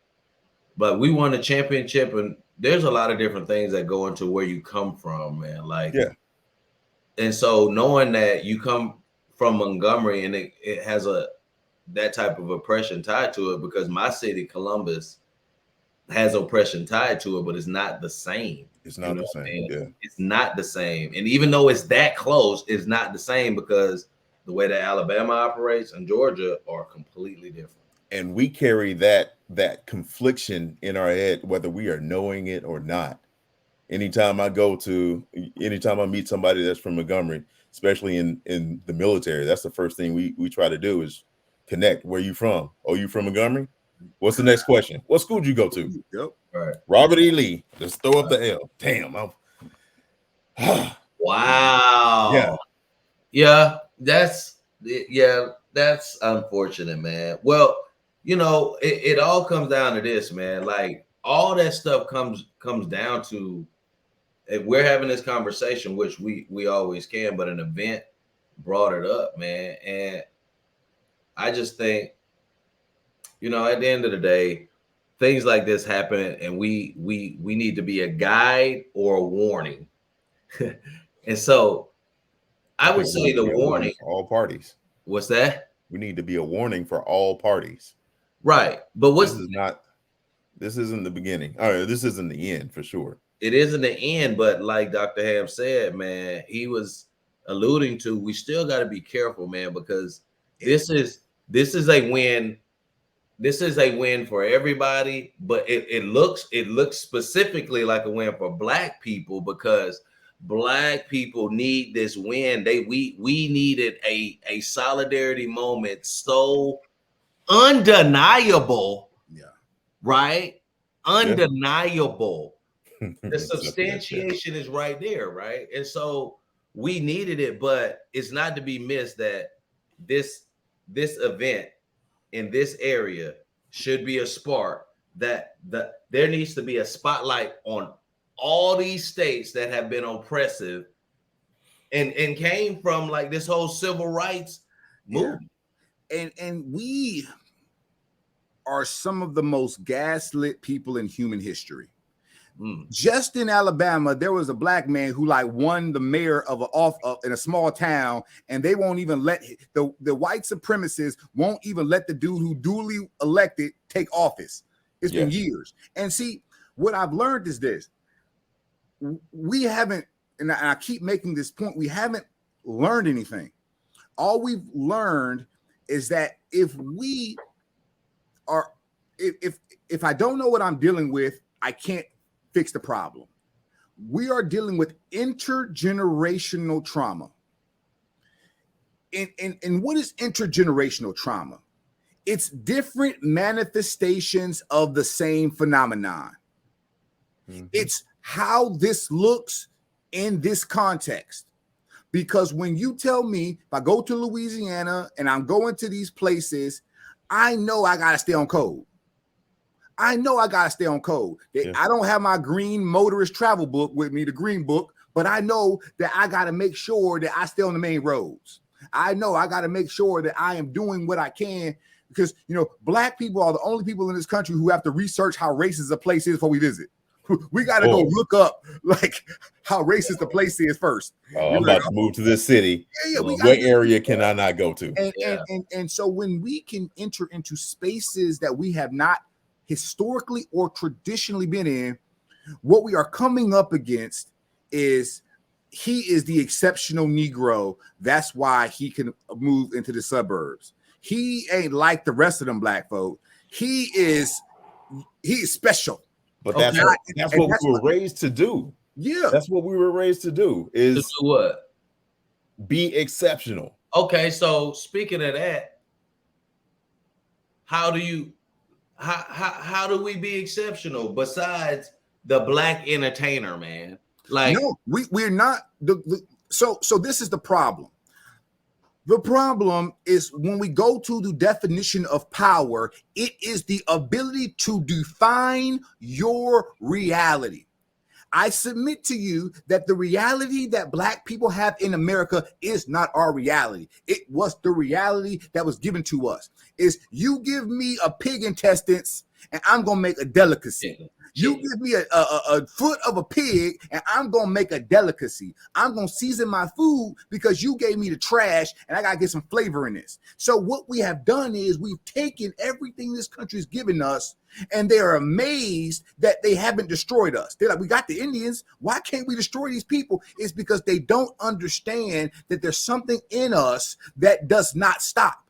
we won a championship, and there's a lot of different things that go into where you come from, man. And so knowing that you come from Montgomery and it has that type of oppression tied to it, because my city, Columbus, has oppression tied to it, but it's not the same. It's not the same. Yeah. It's not the same. And even though it's that close, it's not the same, because the way that Alabama operates and Georgia are completely different. And we carry that confliction in our head, whether we are knowing it or not. Anytime I meet somebody that's from Montgomery, especially in the military, that's the first thing we try to do is connect. Where you from? Oh, you from Montgomery? What's the next question? What school did you go to? Yep. Right. Robert E. Lee. Just throw up the L. Damn. Wow. Yeah. That's unfortunate, man. Well, it all comes down to this, man. Like, all that stuff comes down to, if we're having this conversation, which we always can, but an event brought it up, man. And I just think, at the end of the day, things like this happen, and we need to be a guide or a warning. And so I would say the warning for all parties. What's that? We need to be a warning for all parties. Right. But this isn't the beginning. All right, this isn't the end for sure. It isn't the end, but like Dr. Ham said, man, he was alluding to, we still got to be careful, man, because this is a win. This is a win for everybody, but it looks specifically like a win for Black people, because Black people need this win. We needed a solidarity moment so undeniable. Yeah. Right? Undeniable. The substantiation is right there, right? And so we needed it, but it's not to be missed that this event in this area should be a spark, that there needs to be a spotlight on all these states that have been oppressive and came from like this whole civil rights movement. And we are some of the most gaslit people in human history. Just in Alabama, there was a Black man who won the mayor of in a small town, and they won't even let the white supremacists won't even let the dude who duly elected take office. It's been years. And see, what I've learned is this: we haven't, and I keep making this point, we haven't learned anything. All we've learned is that if I don't know what I'm dealing with, I can't fix the problem. We are dealing with intergenerational trauma. And what is intergenerational trauma? It's different manifestations of the same phenomenon. Mm-hmm. It's how this looks in this context. Because when you tell me, if I go to Louisiana and I'm going to these places, I know I got to stay on code. I know I got to stay on code. Yeah. I don't have my green motorist travel book with me, the green book, but I know that I got to make sure that I stay on the main roads. I know I got to make sure that I am doing what I can because, Black people are the only people in this country who have to research how racist a place is before we visit. We got to go look up like how racist the place is first. I'm about to move to this city. What area can I not go to? And so when we can enter into spaces that we have not historically or traditionally been in, what we are coming up against is he is the exceptional Negro. That's why he can move into the suburbs. He ain't like the rest of them Black folk. He is special. But that's what we were raised to do. Yeah. That's what we were raised to do is to do what? Be exceptional. Okay, so speaking of that, how do we be exceptional besides the Black entertainer, man? Like, no, we're not so this is the problem. The problem is when we go to the definition of power, it is the ability to define your reality. I submit to you that the reality that Black people have in America is not our reality. It was the reality that was given to us. Is you give me a pig intestines and I'm going to make a delicacy. You give me a foot of a pig and I'm going to make a delicacy. I'm going to season my food because you gave me the trash and I got to get some flavor in this. So what we have done is we've taken everything this country has given us and they are amazed that they haven't destroyed us. They're like, we got the Indians. Why can't we destroy these people? It's because they don't understand that there's something in us that does not stop.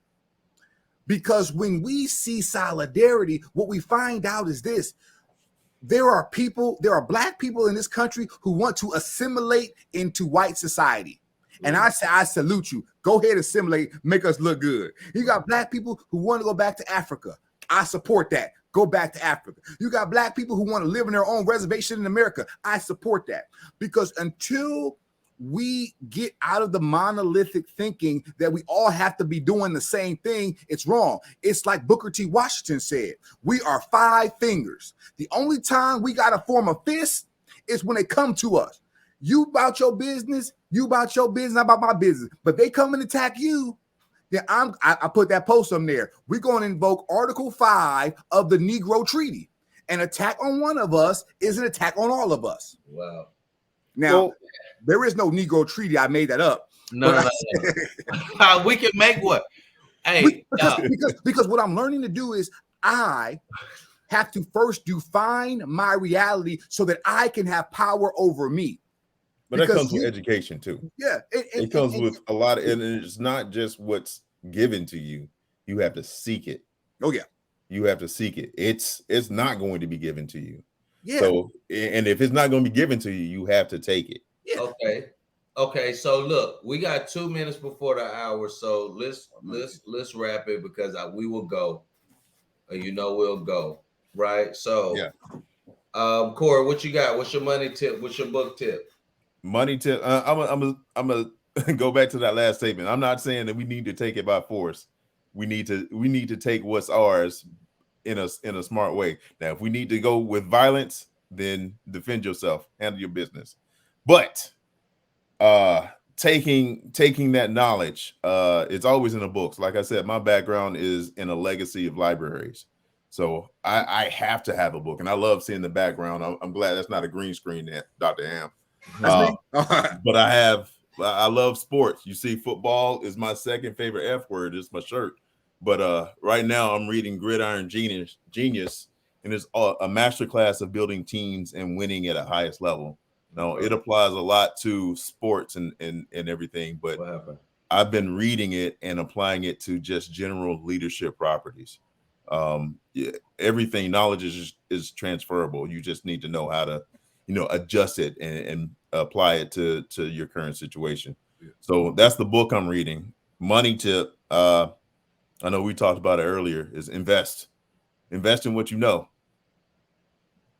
Because when we see solidarity, what we find out is this. There are Black people in this country who want to assimilate into white society. And I say, I salute you. Go ahead, assimilate, make us look good. You got Black people who want to go back to Africa. I support that. Go back to Africa. You got Black people who want to live in their own reservation in America. I support that. Because until we get out of the monolithic thinking that we all have to be doing the same thing, it's wrong. It's like Booker T. Washington said, we are 5 fingers. The only time we got to form a fist is when they come to us. You about your business, I'm about my business. But they come and attack you, then I put that post on there. We're going to invoke Article 5 of the Negro Treaty. An attack on one of us is an attack on all of us. Wow. Now, there is no Negro Treaty. I made that up. No. We can make what? Hey, because what I'm learning to do is I have to first define my reality so that I can have power over me. But that comes with education too. Yeah. It comes with a lot of, and it's not just what's given to you. You have to seek it. Oh, yeah. You have to seek it. It's not going to be given to you. Yeah. So, and if it's not going to be given to you, you have to take it. Yeah. Okay. So look, we got 2 minutes before the hour. So let's wrap it because we will go. We'll go. Right. So yeah. Cory, what you got? What's your money tip? What's your book tip? Money tip. I'm gonna go back to that last statement. I'm not saying that we need to take it by force. We need to take what's ours in a smart way. Now, if we need to go with violence, then defend yourself, handle your business. But taking that knowledge, it's always in the books. Like I said, my background is in a legacy of libraries. So I have to have a book, and I love seeing the background. I'm glad that's not a green screen, that Dr. Ham. But I love sports. You see, football is my second favorite F word. It's my shirt. But right now I'm reading Gridiron Genius, and it's a masterclass of building teams and winning at a highest level. Now, it applies a lot to sports and everything, but I've been reading it and applying it to just general leadership properties. Yeah, everything knowledge is transferable. You just need to know how to, adjust it and apply it to your current situation. Yeah. So that's the book I'm reading. Money tip. I know we talked about it earlier. Is invest in what you know.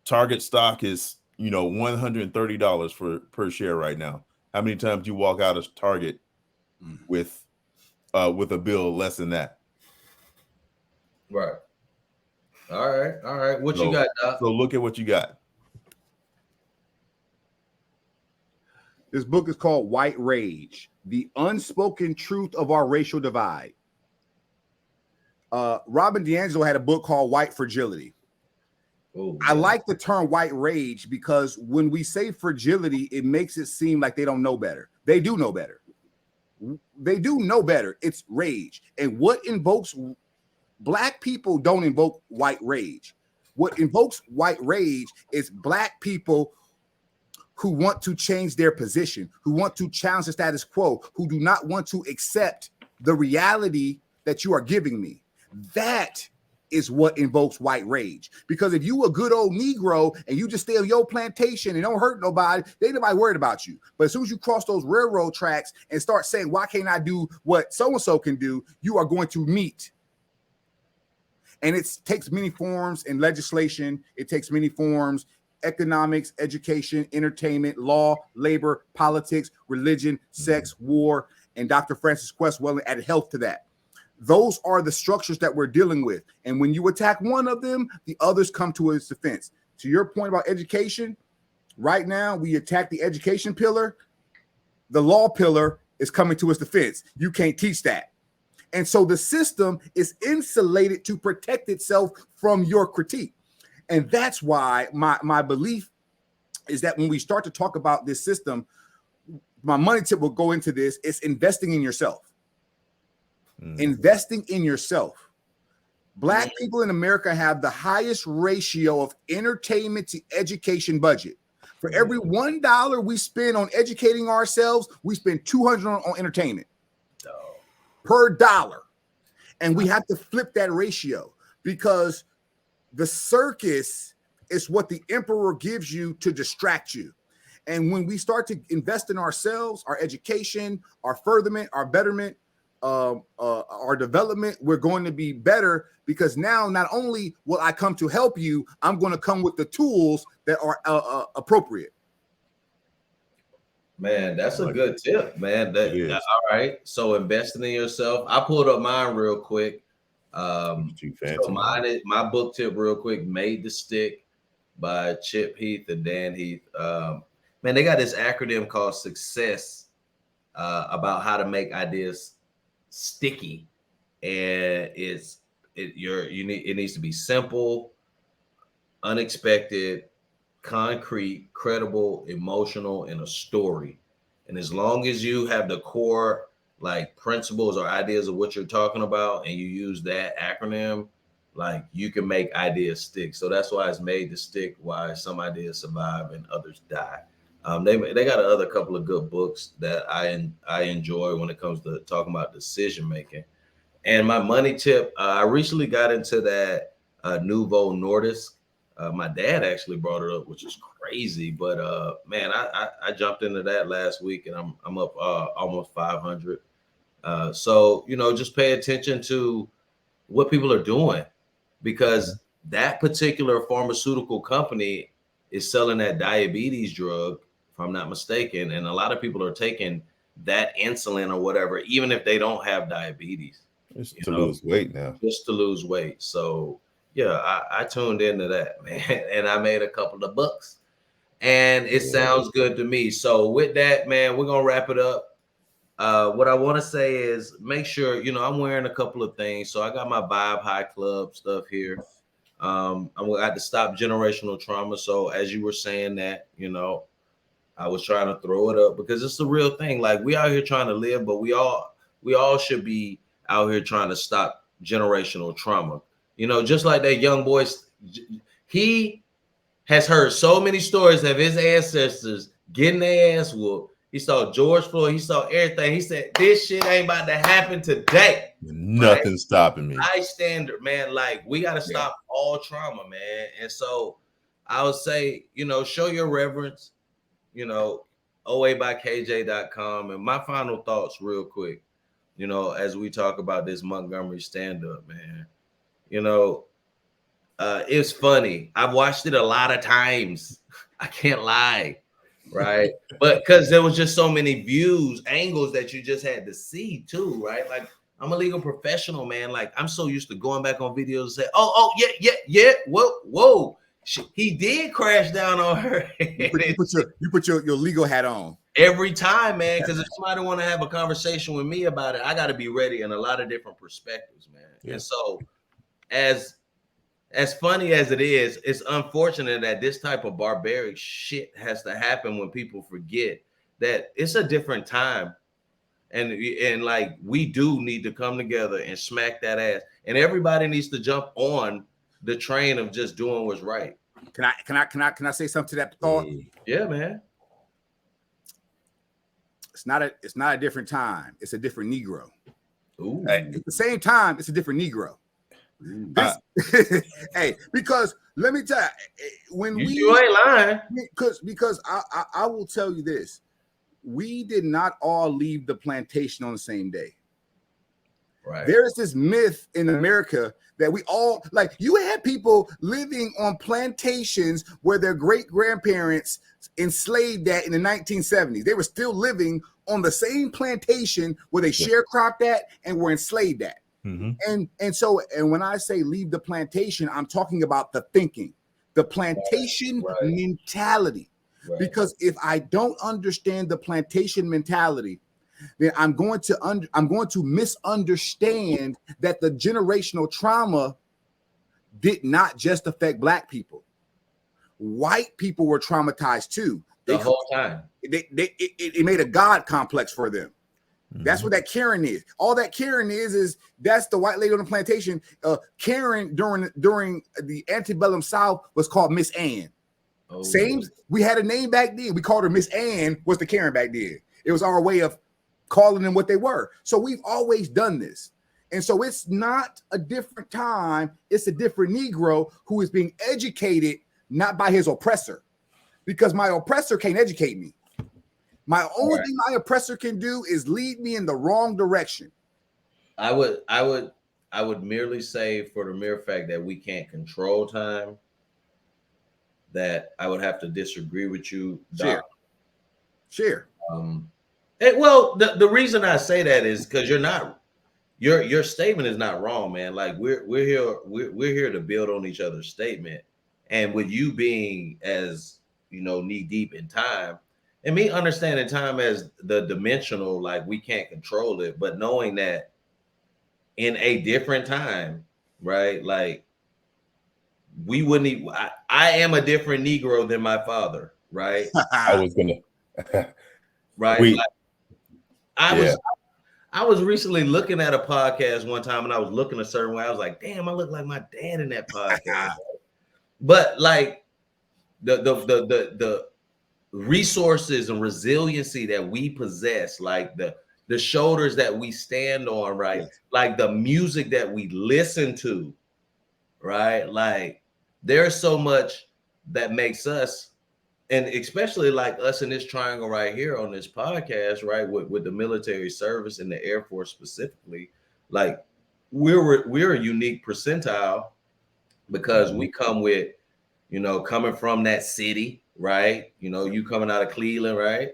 Target stock is $130 per share right now. How many times you walk out of Target with a bill less than that? Right. All right. What you got, Doc? So look at what you got. This book is called White Rage: The Unspoken Truth of Our Racial Divide. Robin DiAngelo had a book called White Fragility. Oh, I like the term white rage because when we say fragility, it makes it seem like they don't know better. They do know better. They do know better. It's rage. And what invokes Black people don't invoke white rage. What invokes white rage is Black people who want to change their position, who want to challenge the status quo, who do not want to accept the reality that you are giving me. That is what invokes white rage. Because if you a good old Negro and you just stay on your plantation and don't hurt nobody, they ain't nobody worried about you. But as soon as you cross those railroad tracks and start saying, why can't I do what so-and-so can do, you are going to meet. And it takes many forms in legislation. It takes many forms: economics, education, entertainment, law, labor, politics, religion, sex, war. And Dr. Francis Quest Welling added health to that. Those are the structures that we're dealing with. And when you attack one of them, the others come to its defense. To your point about education, right now we attack the education pillar. The law pillar is coming to its defense. You can't teach that. And so the system is insulated to protect itself from your critique. And that's why my belief is that when we start to talk about this system, my money tip will go into this. It's investing in yourself. Investing in yourself. Black people in America have the highest ratio of entertainment to education budget. For every $1 we spend on educating ourselves, we spend $200 on entertainment per dollar. And we have to flip that ratio because the circus is what the emperor gives you to distract you. And when we start to invest in ourselves, our education, our furtherment, our betterment, our development, we're going to be better because now not only will I come to help you, I'm going to come with the tools that are appropriate. Man, that's a good tip, man. All right. So investing in yourself. I pulled up mine real quick. So my book tip real quick, Made to Stick by Chip Heath and Dan Heath. Man, they got this acronym called SUCCESS about how to make ideas sticky. And it needs to be simple, unexpected, concrete, credible, emotional, and a story. And as long as you have the core like principles or ideas of what you're talking about and you use that acronym, like you can make ideas stick. So that's why it's made to stick, why some ideas survive and others die. They got another couple of good books that I enjoy when it comes to talking about decision making. And my money tip, I recently got into that Nouveau Nordisk. My dad actually brought it up, which is crazy. But man, I jumped into that last week, and I'm up almost 500. So just pay attention to what people are doing, because that particular pharmaceutical company is selling that diabetes drug, if I'm not mistaken, and a lot of people are taking that insulin or whatever, even if they don't have diabetes. Just to lose weight now. Just to lose weight. So yeah, I tuned into that, man, and I made a couple of bucks, and it sounds good to me. So with that, man, we're gonna wrap it up. What I want to say is make sure, I'm wearing a couple of things. So I got my Vibe High Club stuff here. I'm at the Stop Generational Trauma. So as you were saying that, I was trying to throw it up because it's the real thing. Like, we out here trying to live, but we all should be out here trying to stop generational trauma. Just like that young boy, he has heard so many stories of his ancestors getting their ass whooped. He saw George Floyd, he saw everything. He said, this shit ain't about to happen today. Nothing right? stopping me. High standard, man. Like we got to stop all trauma, man. And so I would say, show your reverence, oaByKJ.com. And my final thoughts real quick, as we talk about this Montgomery stand-up, man, it's funny. I've watched it a lot of times. I can't lie. Right. But because there was just so many views, angles that you just had to see too, right? Like I'm a legal professional, man. Like I'm so used to going back on videos and say, oh, yeah. Whoa. He did crash down on her. You put your legal hat on. Every time, man, because if somebody want to have a conversation with me about it, I got to be ready in a lot of different perspectives, man. Yeah. And so as funny as it is, it's unfortunate that this type of barbaric shit has to happen when people forget that it's a different time. And like we do need to come together and smack that ass. And everybody needs to jump on the train of just doing what's right. Can I say something to that thought? Yeah, man. It's not a different time. It's a different Negro. Ooh. At the same time, it's a different Negro. Hey, because let me tell you, when you ain't lying, because I will tell you this: we did not all leave the plantation on the same day. Right. There is this myth in America that we all like. You had people living on plantations where their great grandparents enslaved that in the 1970s. They were still living on the same plantation where they sharecropped at and were enslaved at. Mm-hmm. And when I say leave the plantation, I'm talking about the thinking, the plantation mentality. Right. Because if I don't understand the plantation mentality, then I'm going to misunderstand that the generational trauma did not just affect Black people. White people were traumatized too. The whole time. It made a God complex for them. That's what that Karen is. All that Karen is that's the white lady on the plantation. Karen during the antebellum South was called Miss Ann. Oh, same. We had a name back then. We called her Miss Ann. Was the Karen back then? It was our way of calling them what they were. So we've always done this. And so it's not a different time. It's a different Negro who is being educated not by his oppressor, because my oppressor can't educate me. My only thing my oppressor can do is lead me in the wrong direction. I would merely say, for the mere fact that we can't control time, that I would have to disagree with you. Sure. Well, the reason I say that is because your statement is not wrong, man. Like we're here to build on each other's statement, and with you being as knee deep in time. And me understanding time as the dimensional, like we can't control it, but knowing that in a different time, right? Like we wouldn't even, I am a different Negro than my father, right? I was gonna right. I was recently looking at a podcast one time and I was looking a certain way. I was like, damn, I look like my dad in that podcast. But like the resources and resiliency that we possess, like the shoulders that we stand on, right? Like the music that we listen to, right? Like there's so much that makes us, and especially like us in this triangle right here on this podcast, right? With the military service and the Air Force specifically, like we're a unique percentile because we come with, coming from that city, right? You coming out of Cleveland, right?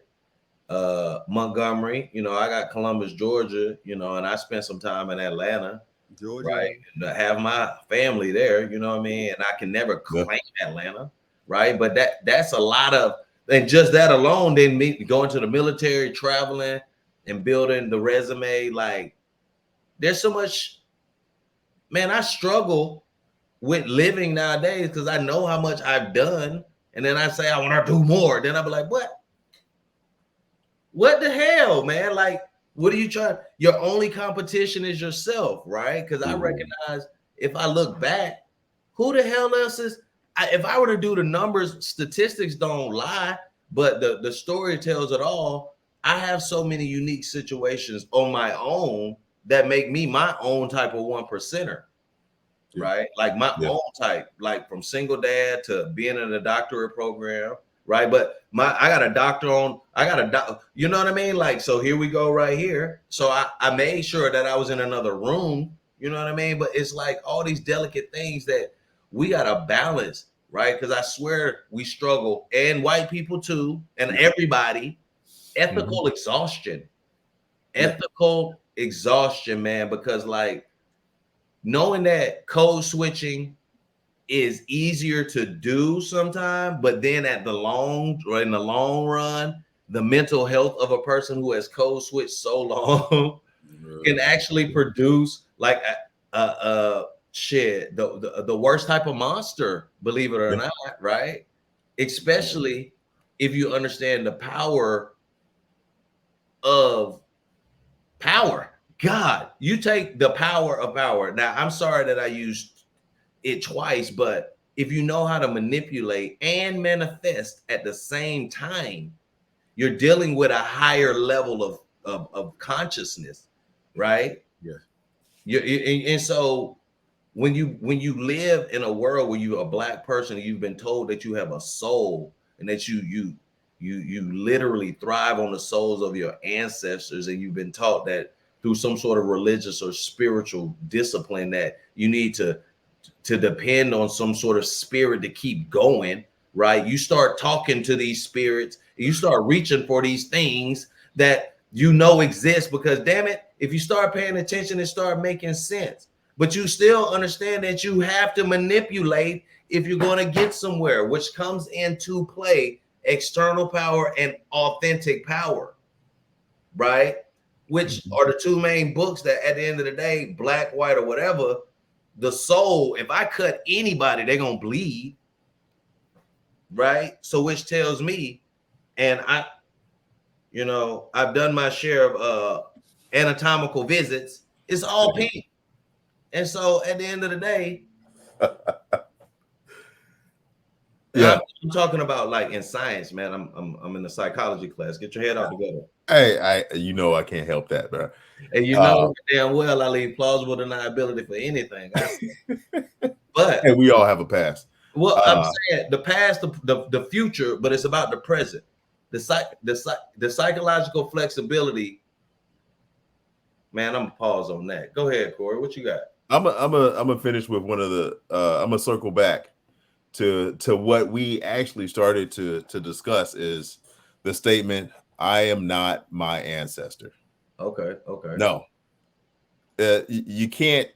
Montgomery, I got Columbus, Georgia, and I spent some time in Atlanta, Georgia, right? And I have my family there, you know what I mean? And I can never claim Atlanta, right? But that's a lot of, and just that alone, then me going to the military, traveling and building the resume, like there's so much, man, I struggle with living nowadays because I know how much I've done. And then I say, I want to do more. Then I'll be like, what the hell, man? Like, what are you trying? Your only competition is yourself, right? Because I recognize if I look back, who the hell else is, if I were to do the numbers, statistics don't lie, but the story tells it all. I have so many unique situations on my own that make me my own type of 1%er, right? Like my own type, like from single dad to being in a doctorate program, right? But I got a doctor on, you know what I mean? Like, so here we go right here. So I made sure that I was in another room, you know what I mean? But it's like all these delicate things that we got to balance, right? Because I swear we struggle, and white people too, and everybody, ethical exhaustion, man, because like knowing that code switching is easier to do sometimes, but then in the long run, the mental health of a person who has code switched so long can actually produce like the worst type of monster, believe it or not, right? Especially if you understand the power of power. God, you take the power of power. Now, I'm sorry that I used it twice, but if you know how to manipulate and manifest at the same time, you're dealing with a higher level of consciousness, right? And so when you live in a world where you're a black person, you've been told that you have a soul and that you literally thrive on the souls of your ancestors, and you've been taught that through some sort of religious or spiritual discipline that you need to depend on some sort of spirit to keep going, right? You start talking to these spirits, you start reaching for these things that you know exist, because damn it, if you start paying attention, it start making sense. But you still understand that you have to manipulate if you're going to get somewhere, which comes into play external power and authentic power, right? Which are the two main books that at the end of the day, black, white, or whatever, the soul, if I cut anybody, they're going to bleed, right? So which tells me, and I've done my share of anatomical visits, it's all pink. And so at the end of the day, I'm talking about like in science, man. I'm in the psychology class. Get your head out together. Hey, I can't help that, bro. And you know damn well I leave plausible deniability for anything. But hey, we all have a past. Well, I'm saying the past, the future, but it's about the present. The psychological flexibility. Man, I'm gonna pause on that. Go ahead, Corey. What you got? I'm gonna finish with one of the. I'm gonna circle back to what we actually started to discuss is the statement, "I am not my ancestor." Okay. No, you can't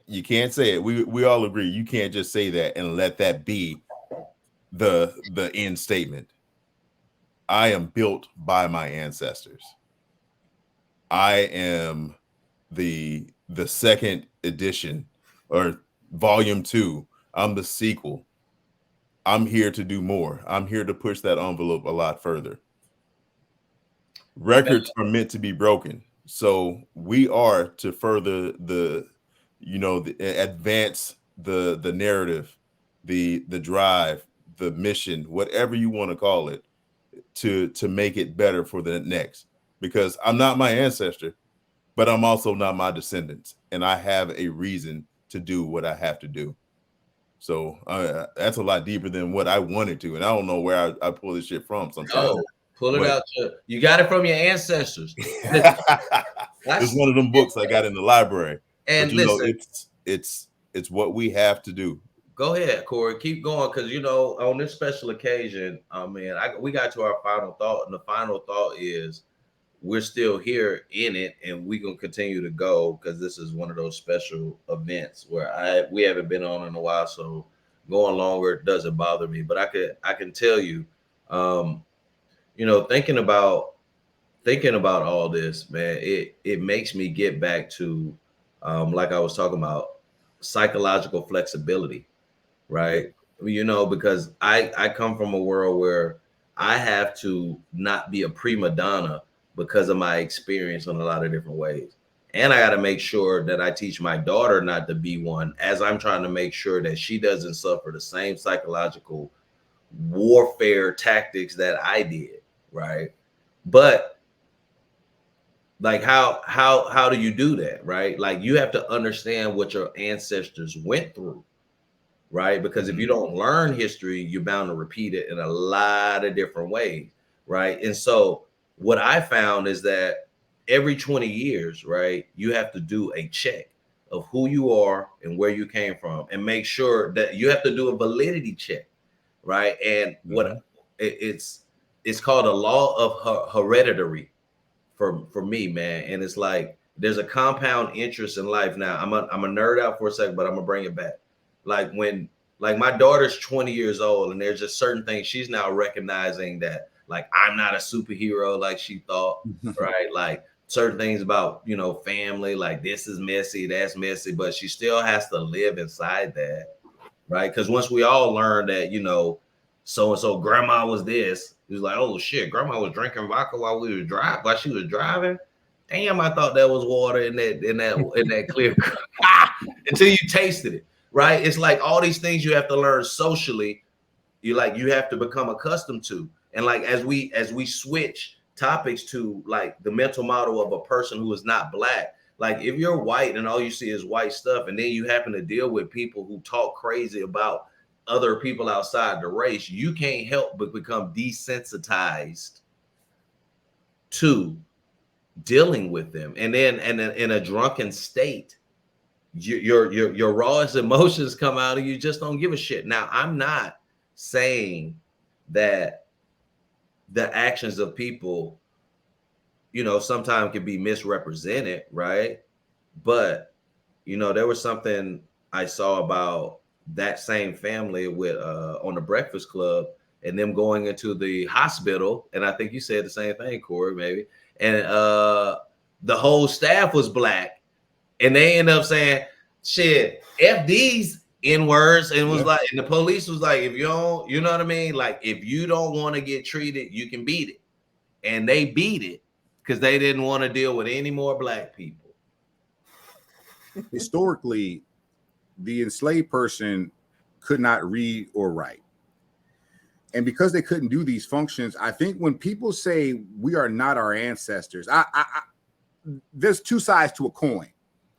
say it. We all agree you can't just say that and let that be the end statement. I am built by my ancestors. I am the second edition or volume 2. I'm the sequel. I'm here to do more. I'm here to push that envelope a lot further. Records are meant to be broken. So we are to further advance the narrative, the drive, the mission, whatever you want to call it, to make it better for the next. Because I'm not my ancestor, but I'm also not my descendants, and I have a reason to do what I have to do. So that's a lot deeper than what I wanted to, and I don't know where I pull this shit from sometimes. Oh, pull it out. You got it from your ancestors. It's one of them books I got in the library. And but, listen, it's what we have to do. Go ahead, Corey. Keep going, because on this special occasion, we got to our final thought, and the final thought is we're still here in it, and we're gonna continue to go because this is one of those special events where we haven't been on in a while, so going longer doesn't bother me. But I can tell you, thinking about all this, man, it makes me get back to like I was talking about, psychological flexibility, right? Because I come from a world where I have to not be a prima donna because of my experience in a lot of different ways. And I got to make sure that I teach my daughter not to be one, as I'm trying to make sure that she doesn't suffer the same psychological warfare tactics that I did, right? But Like how do you do that, right? Like you have to understand what your ancestors went through, right? Because if you don't learn history, you're bound to repeat it in a lot of different ways, right? And so what I found is that every 20 years, right, you have to do a check of who you are and where you came from, and make sure that you have to do a validity check, right? And what it's called a law of hereditary for me, man. And it's like there's a compound interest in life. Now I'm a nerd out for a second, but I'm gonna bring it back. Like when like my daughter's 20 years old, and there's just certain things she's now recognizing that like I'm not a superhero like she thought, right? Like certain things about family, like this is messy, that's messy, but she still has to live inside that, right? Because once we all learn that, so and so grandma was this, it was like, oh shit, grandma was drinking vodka while she was driving. Damn, I thought that was water in that clear until you tasted it, right? It's like all these things you have to learn socially. You have to become accustomed to, and like as we switch topics to like the mental model of a person who is not black. Like if you're white and all you see is white stuff, and then you happen to deal with people who talk crazy about other people outside the race, you can't help but become desensitized to dealing with them. And then in a drunken state, your rawest emotions come out and you just don't give a shit. Now, I'm not saying that the actions of people, sometimes can be misrepresented, right? But, there was something I saw about that same family with on the Breakfast Club, and them going into the hospital. And I think you said the same thing, Cory, maybe. And the whole staff was black, and they end up saying, shit, F these N-words, and was like, and the police was like, if you don't, you know what I mean? Like, if you don't want to get treated, you can beat it. And they beat it because they didn't want to deal with any more black people. Historically, the enslaved person could not read or write. And because they couldn't do these functions, I think when people say we are not our ancestors, there's two sides to a coin.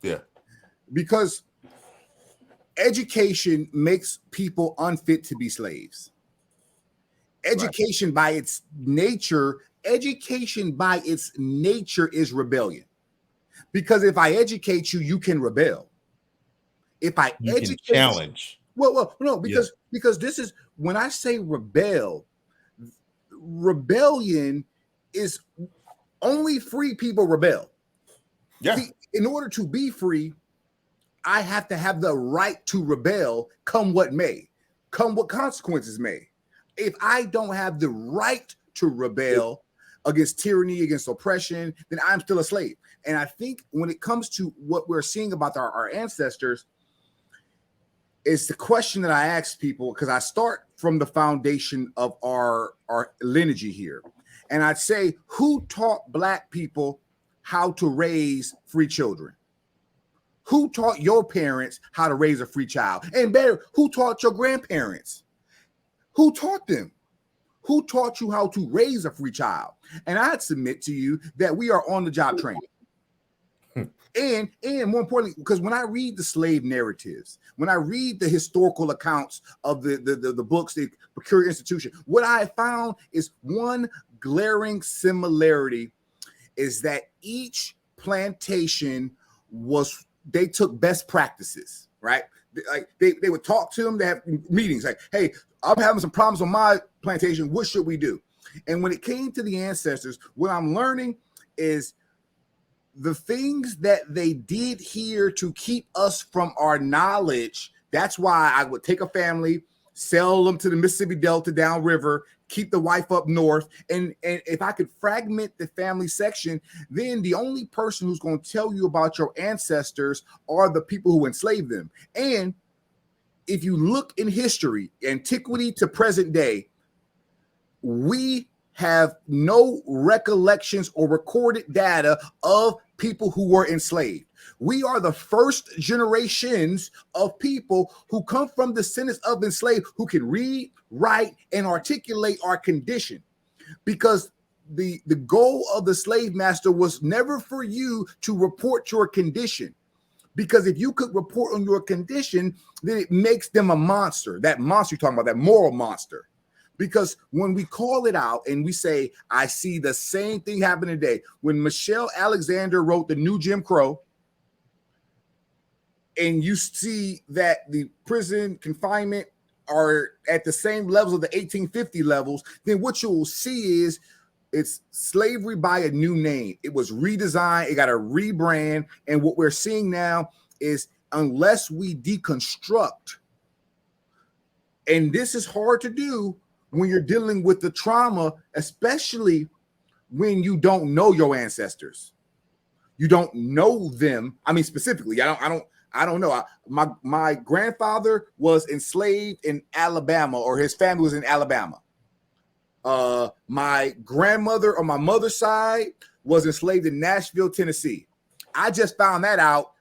Yeah. Because education makes people unfit to be slaves. Education by its nature is rebellion. Because if I educate you, you can rebel. If I educate, challenge. Well, no, because this is when I say rebellion is only free people rebel. Yeah. See, in order to be free, I have to have the right to rebel, come what may, come what consequences may. If I don't have the right to rebel against tyranny, against oppression, then I'm still a slave. And I think when it comes to what we're seeing about our ancestors, it's the question that I ask people, because I start from the foundation of our lineage here. And I'd say, who taught black people how to raise free children? Who taught your parents how to raise a free child? And better, who taught your grandparents? Who taught them? Who taught you how to raise a free child? And I'd submit to you that we are on the job training. And more importantly, because when I read the slave narratives, when I read the historical accounts of the books, the Peculiar Institution, what I found is one glaring similarity is that each plantation they took best practices, right? Like they would talk to them, they have meetings like, hey, I'm having some problems on my plantation. What should we do? And when it came to the ancestors, what I'm learning is the things that they did here to keep us from our knowledge. That's why I would take a family, sell them to the Mississippi Delta downriver, keep the wife up north. And if I could fragment the family section, then the only person who's going to tell you about your ancestors are the people who enslaved them. And if you look in history, antiquity to present day, we have no recollections or recorded data of people who were enslaved. We are the first generations of people who come from descendants of enslaved who can read, write, and articulate our condition. Because the goal of the slave master was never for you to report your condition, because if you could report on your condition, then it makes them a monster. That monster you're talking about, that moral monster. Because when we call it out and we say, I see the same thing happen today. When Michelle Alexander wrote The New Jim Crow, and you see that the prison confinement are at the same levels of the 1850 levels, then what you will see is it's slavery by a new name. It was redesigned. It got a rebrand. And what we're seeing now is, unless we deconstruct, and this is hard to do when you're dealing with the trauma, especially when you don't know your ancestors, you don't know them. I mean, specifically, I don't know. My grandfather was enslaved in Alabama, or his family was in Alabama. My grandmother on my mother's side was enslaved in Nashville, Tennessee. I just found that out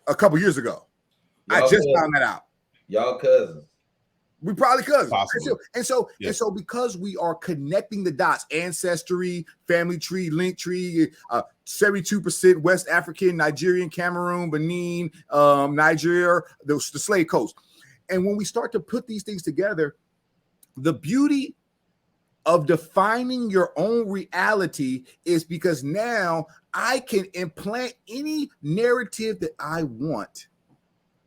a couple years ago. I just found that out. Y'all cousins. We probably cousins. Possibly. And so because we are connecting the dots, ancestry, family tree, link tree, 72% West African, Nigerian, Cameroon, Benin, Nigeria, the slave coast. And when we start to put these things together, the beauty of defining your own reality is because now I can implant any narrative that I want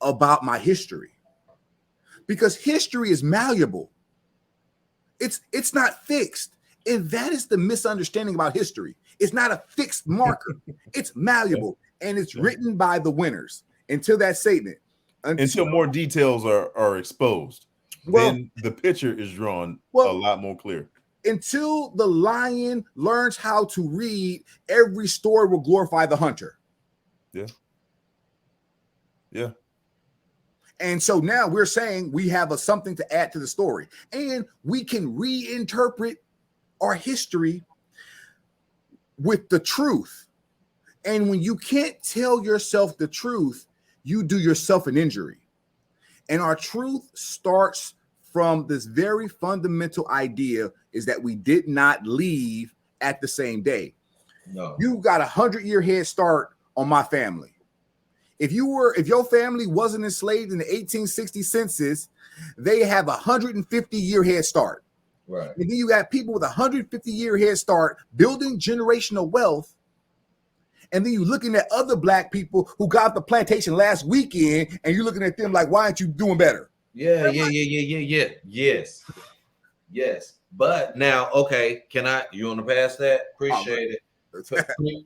about my history. Because history is malleable. It's not fixed. And that is the misunderstanding about history. It's not a fixed marker. It's malleable. And it's written by the winners until that statement. Until more details are exposed. Then the picture is drawn a lot more clear. Until the lion learns how to read, every story will glorify the hunter. Yeah. Yeah. And so now we're saying we have something to add to the story, and we can reinterpret our history with the truth. And when you can't tell yourself the truth, you do yourself an injury. And our truth starts from this very fundamental idea, is that we did not leave at the same day. No. You got 100-year head start on my family. If your family wasn't enslaved in the 1860 census, they have 150-year head start. Right. And then you got people with 150-year head start building generational wealth. And then you're looking at other black people who got the plantation last weekend, and you're looking at them like, why aren't you doing better? Yeah. Yes. But now, okay, you want to pass that? Appreciate it.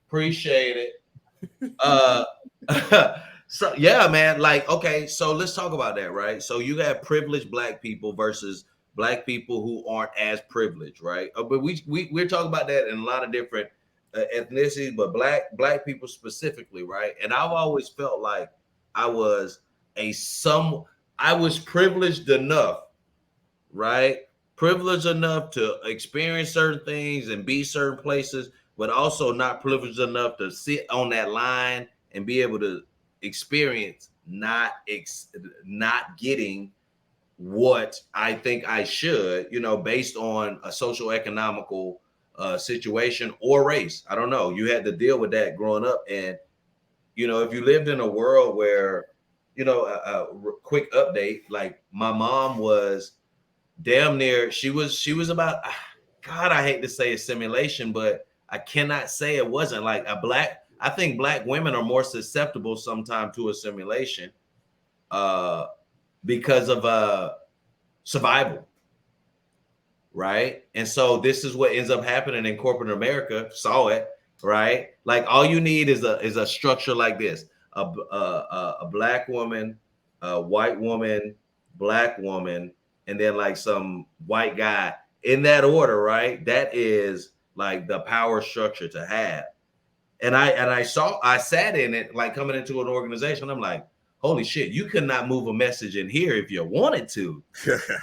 Appreciate it. So yeah, man, like, okay, so let's talk about that, right? So you got privileged black people versus black people who aren't as privileged, right? But we're talking about that in a lot of different ethnicities, but black people specifically, right? And I've always felt like I was privileged enough, right? Privileged enough to experience certain things and be certain places, but also not privileged enough to sit on that line and be able to experience not getting what I think I should, based on a social economical situation or race. I don't know. You had to deal with that growing up. And, if you lived in a world where, a quick update, like my mom was damn near, she was about, God, I hate to say assimilation, but I cannot say it wasn't like I think black women are more susceptible sometimes to assimilation because of survival, right? And so this is what ends up happening in corporate America. Saw it, right? Like all you need is a structure like this: a black woman, a white woman, black woman, and then like some white guy in that order, right? That is like the power structure to have. And I sat in it, like coming into an organization. I'm like, holy shit, you could not move a message in here if you wanted to,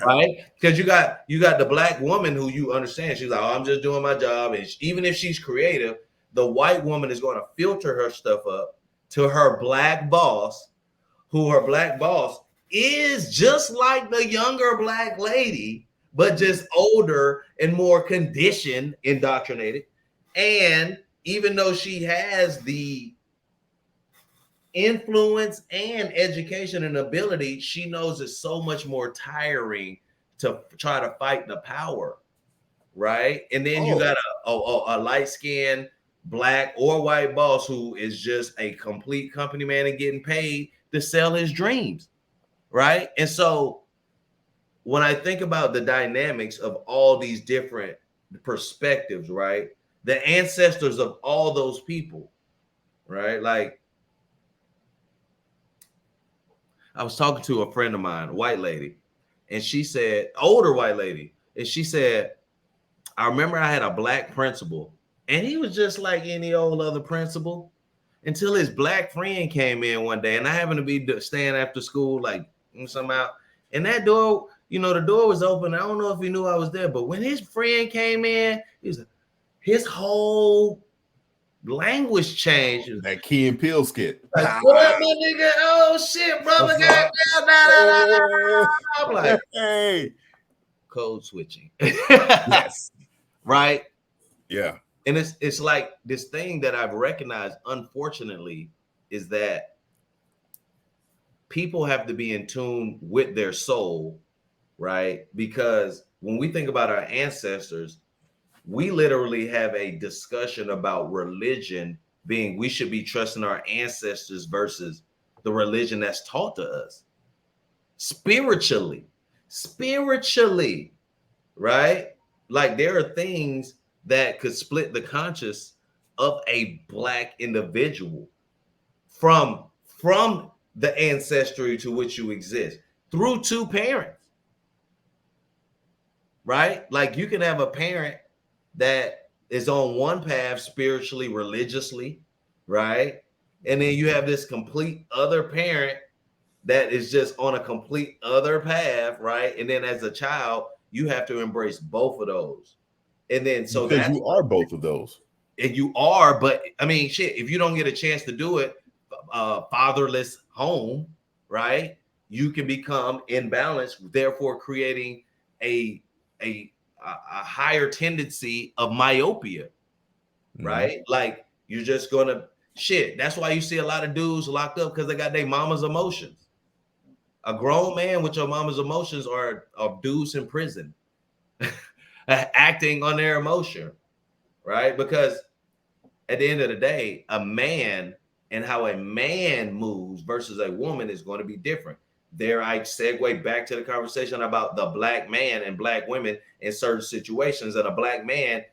right? Because you got the black woman who you understand. She's like, oh, I'm just doing my job. And even if she's creative, the white woman is going to filter her stuff up to her black boss, who her black boss is just like the younger black lady, but just older and more conditioned, indoctrinated. And even though she has the influence and education and ability, she knows it's so much more tiring to try to fight the power, right? And then you got a light-skinned black or white boss who is just a complete company man and getting paid to sell his dreams, right? And so when I think about the dynamics of all these different perspectives, right? The ancestors of all those people, right? Like, I was talking to a friend of mine, a white lady, and she said, older white lady, and she said, I remember I had a black principal, and he was just like any old other principal until his black friend came in one day, and I happened to be staying after school, like somehow, and that door, the door was open. I don't know if he knew I was there, but when his friend came in, his whole language changed. That Key and Peele skit. Like, what up, my nigga? Oh shit, brother, goddamn. I'm like, hey, code switching. yes, right. Yeah, and it's like this thing that I've recognized, unfortunately, is that people have to be in tune with their soul, right? Because when we think about our ancestors, we literally have a discussion about religion being we should be trusting our ancestors versus the religion that's taught to us spiritually, right? Like there are things that could split the conscience of a black individual from the ancestry to which you exist through two parents, right? Like you can have a parent that is on one path spiritually, religiously, right? And then you have this complete other parent that is just on a complete other path, right? And then as a child, you have to embrace both of those. And then so because you are both of those. And you are, but I mean, shit, if you don't get a chance to do it, fatherless home, right? You can become imbalanced, therefore creating a higher tendency of myopia, right? Like you're just gonna shit. That's why you see a lot of dudes locked up because they got their mama's emotions. A grown man with your mama's emotions are dudes in prison acting on their emotion, right? Because at the end of the day, a man and how a man moves versus a woman is going to be different. There, I segue back to the conversation about the black man and black women in certain situations. And a black man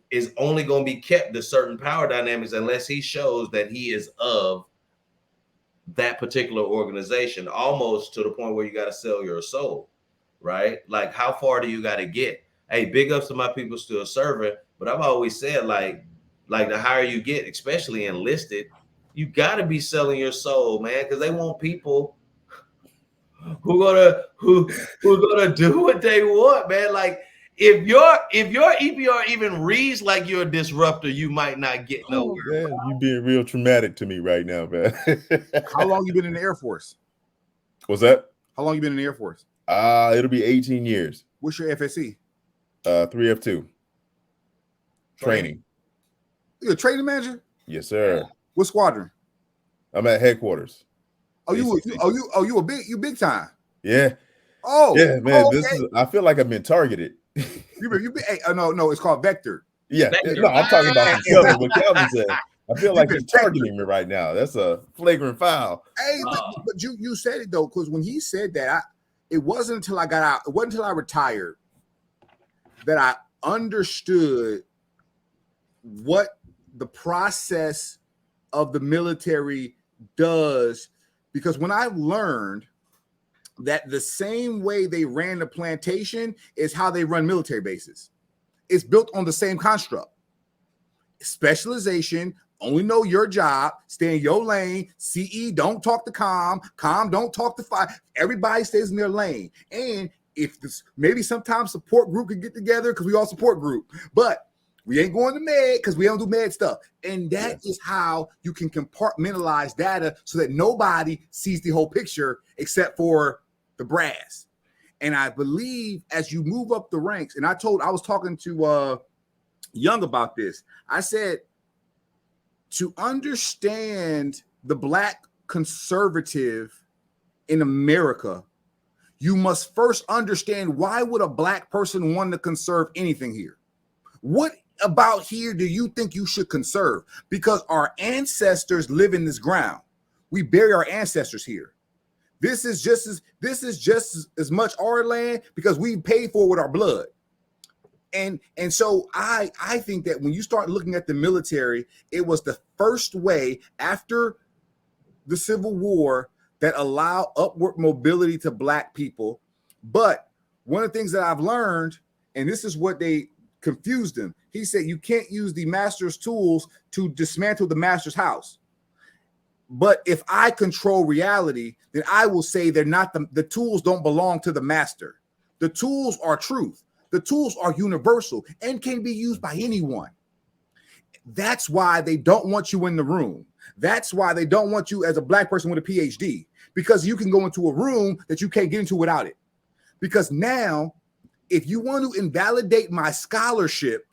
is only going to be kept to certain power dynamics unless he shows that he is of that particular organization, almost to the point where you got to sell your soul, right? Like, how far do you got to get? Hey, big ups to my people still serving. But I've always said, like the higher you get, especially enlisted, you got to be selling your soul, man, because they want people who gonna do what they want, man. Like if your EPR even reads like you're a disruptor, you might not get nowhere. Man, you being real traumatic to me right now, man. How long you been in the Air Force? What's that? How long you been in the Air Force? It'll be 18 years. What's your FSC? 3F2. Training. You're a training manager? Yes, sir. What squadron? I'm at headquarters. Oh, you big time. Yeah. Oh, yeah, man. okay. This is. I feel like I've been targeted. you been. Hey, no, it's called Vector. Yeah, Vector. no, I'm talking about Kelvin. What Kelvin said. I feel like he's targeting me right now. That's a flagrant foul. Hey, but you said it though, because when he said that, it wasn't until I got out. It wasn't until I retired that I understood what the process of the military does. Because when I learned that the same way they ran the plantation is how they run military bases, it's built on the same construct. Specialization, only know your job, stay in your lane. CE, don't talk to com don't talk to fire. Everybody stays in their lane. And if this, maybe sometimes support group can get together because we all support group, but we ain't going to med because we don't do med stuff. And that is how you can compartmentalize data so that nobody sees the whole picture except for the brass. And I believe as you move up the ranks, and I was talking to Young about this. I said, to understand the Black conservative in America, you must first understand, why would a Black person want to conserve anything here? What about here do you think you should conserve? Because our ancestors live in this ground. We bury our ancestors here. This is just as much our land because we paid for it with our blood. And so I think that when you start looking at the military, it was the first way after the Civil War that allowed upward mobility to Black people. But one of the things that I've learned, and this is what they confused him, he said you can't use the master's tools to dismantle the master's house. But if I control reality, then I will say they're not the tools don't belong to the master. The tools are truth. The tools are universal and can be used by anyone. That's why they don't want you in the room. That's why they don't want you as a Black person with a PhD, because you can go into a room that you can't get into without it. Because now, if you want to invalidate my scholarship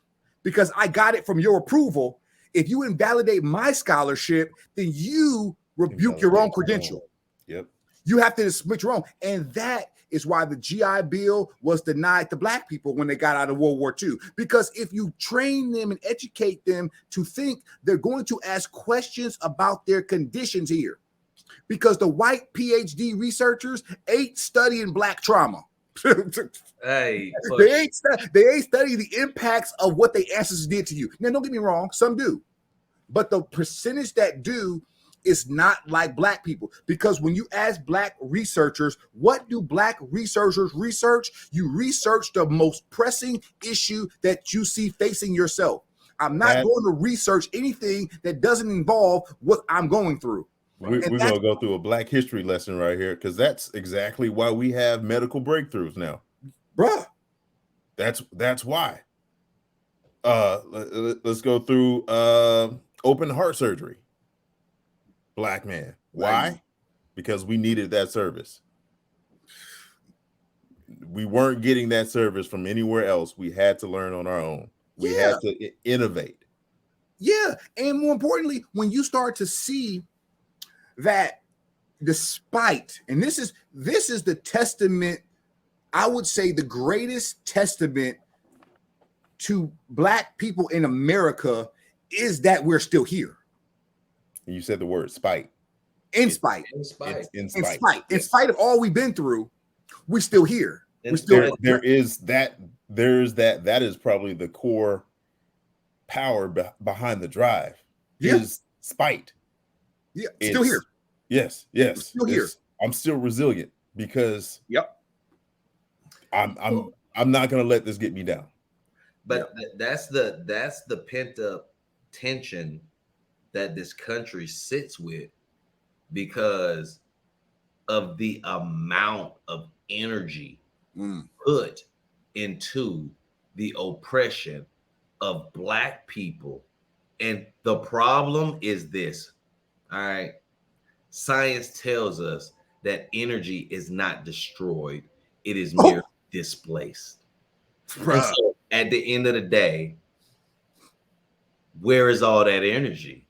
because I got it from your approval, if you invalidate my scholarship, then you rebuke your own credential. Yep. You have to submit your own. And that is why the GI Bill was denied to Black people when they got out of World War II. Because if you train them and educate them to think, they're going to ask questions about their conditions here. Because the white PhD researchers ain't studying Black trauma. Hey, they ain't studying the impacts of what their ancestors did to you. Now, don't get me wrong, some do. But the percentage that do is not like Black people, because when you ask Black researchers, what do Black researchers research? You research the most pressing issue that you see facing yourself. I'm not going to research anything that doesn't involve what I'm going through. We're going to go through a Black history lesson right here, because that's exactly why we have medical breakthroughs now. Bruh. That's why. Let's go through open heart surgery. Black man. Why? Because we needed that service. We weren't getting that service from anywhere else. We had to learn on our own. We had to innovate. Yeah. And more importantly, when you start to see that despite, and this is the testament, I would say the greatest testament to Black people in America is that we're still here. And you said the word spite. In spite of all we've been through, we're still here. We're still there is that is probably the core power behind the drive. Is spite. Yeah, still here. Yes. We're still here. I'm still resilient because I'm not gonna let this get me down. But that's the pent up tension that this country sits with because of the amount of energy put into the oppression of Black people. And the problem is this, all right? Science tells us that energy is not destroyed. It is merely displaced. And so at the end of the day, where is all that energy?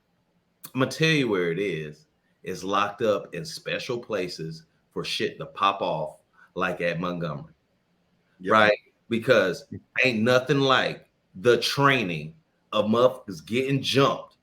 I'm gonna tell you where it is. It's locked up in special places for shit to pop off, like at Montgomery, right? Because ain't nothing like the training of motherfuckers getting jumped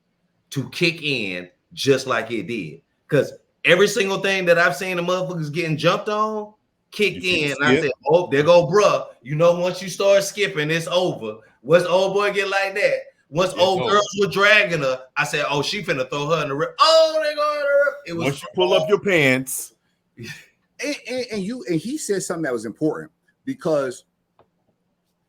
to kick in just like it did. Because every single thing that I've seen the motherfuckers getting jumped on kicked in. And I said, oh, there go bruh. You know, once you start skipping, it's over. Once old boy get like that, once old girls were dragging her, I said, oh, she finna throw her in the rip. Oh, they going to her. It was once you pull up your pants. And he said something that was important, because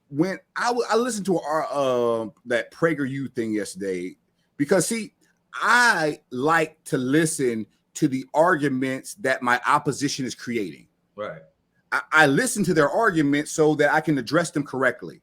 when I listened to our that PragerU thing yesterday, because see, I like to listen to the arguments that my opposition is creating. Right. I listen to their arguments so that I can address them correctly.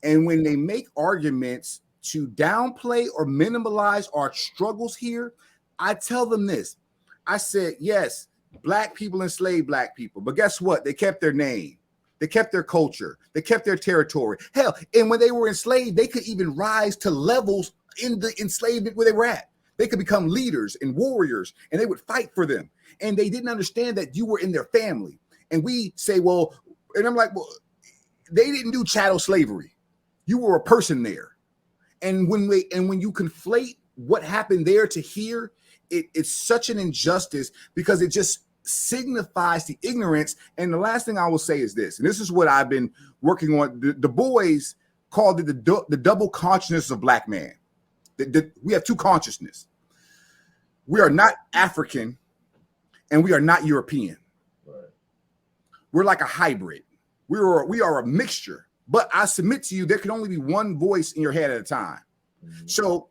And when they make arguments to downplay or minimize our struggles here, I tell them this. I said, yes, Black people enslaved black people. But guess what? They kept their name. They kept their culture. They kept their territory. Hell, and when they were enslaved, they could even rise to levels in the enslavement where they were at. They could become leaders and warriors, and they would fight for them. And they didn't understand that you were in their family. And we say, well, and I'm like, well, they didn't do chattel slavery. You were a person there. And when you conflate what happened there to here, it's such an injustice because it just signifies the ignorance. And the last thing I will say is this, and this is what I've been working on. The boys called it the double consciousness of black man. We have two consciousness. We are not African and we are not European. Right. We're like a hybrid. We are a mixture. But I submit to you, there can only be one voice in your head at a time. Mm-hmm. So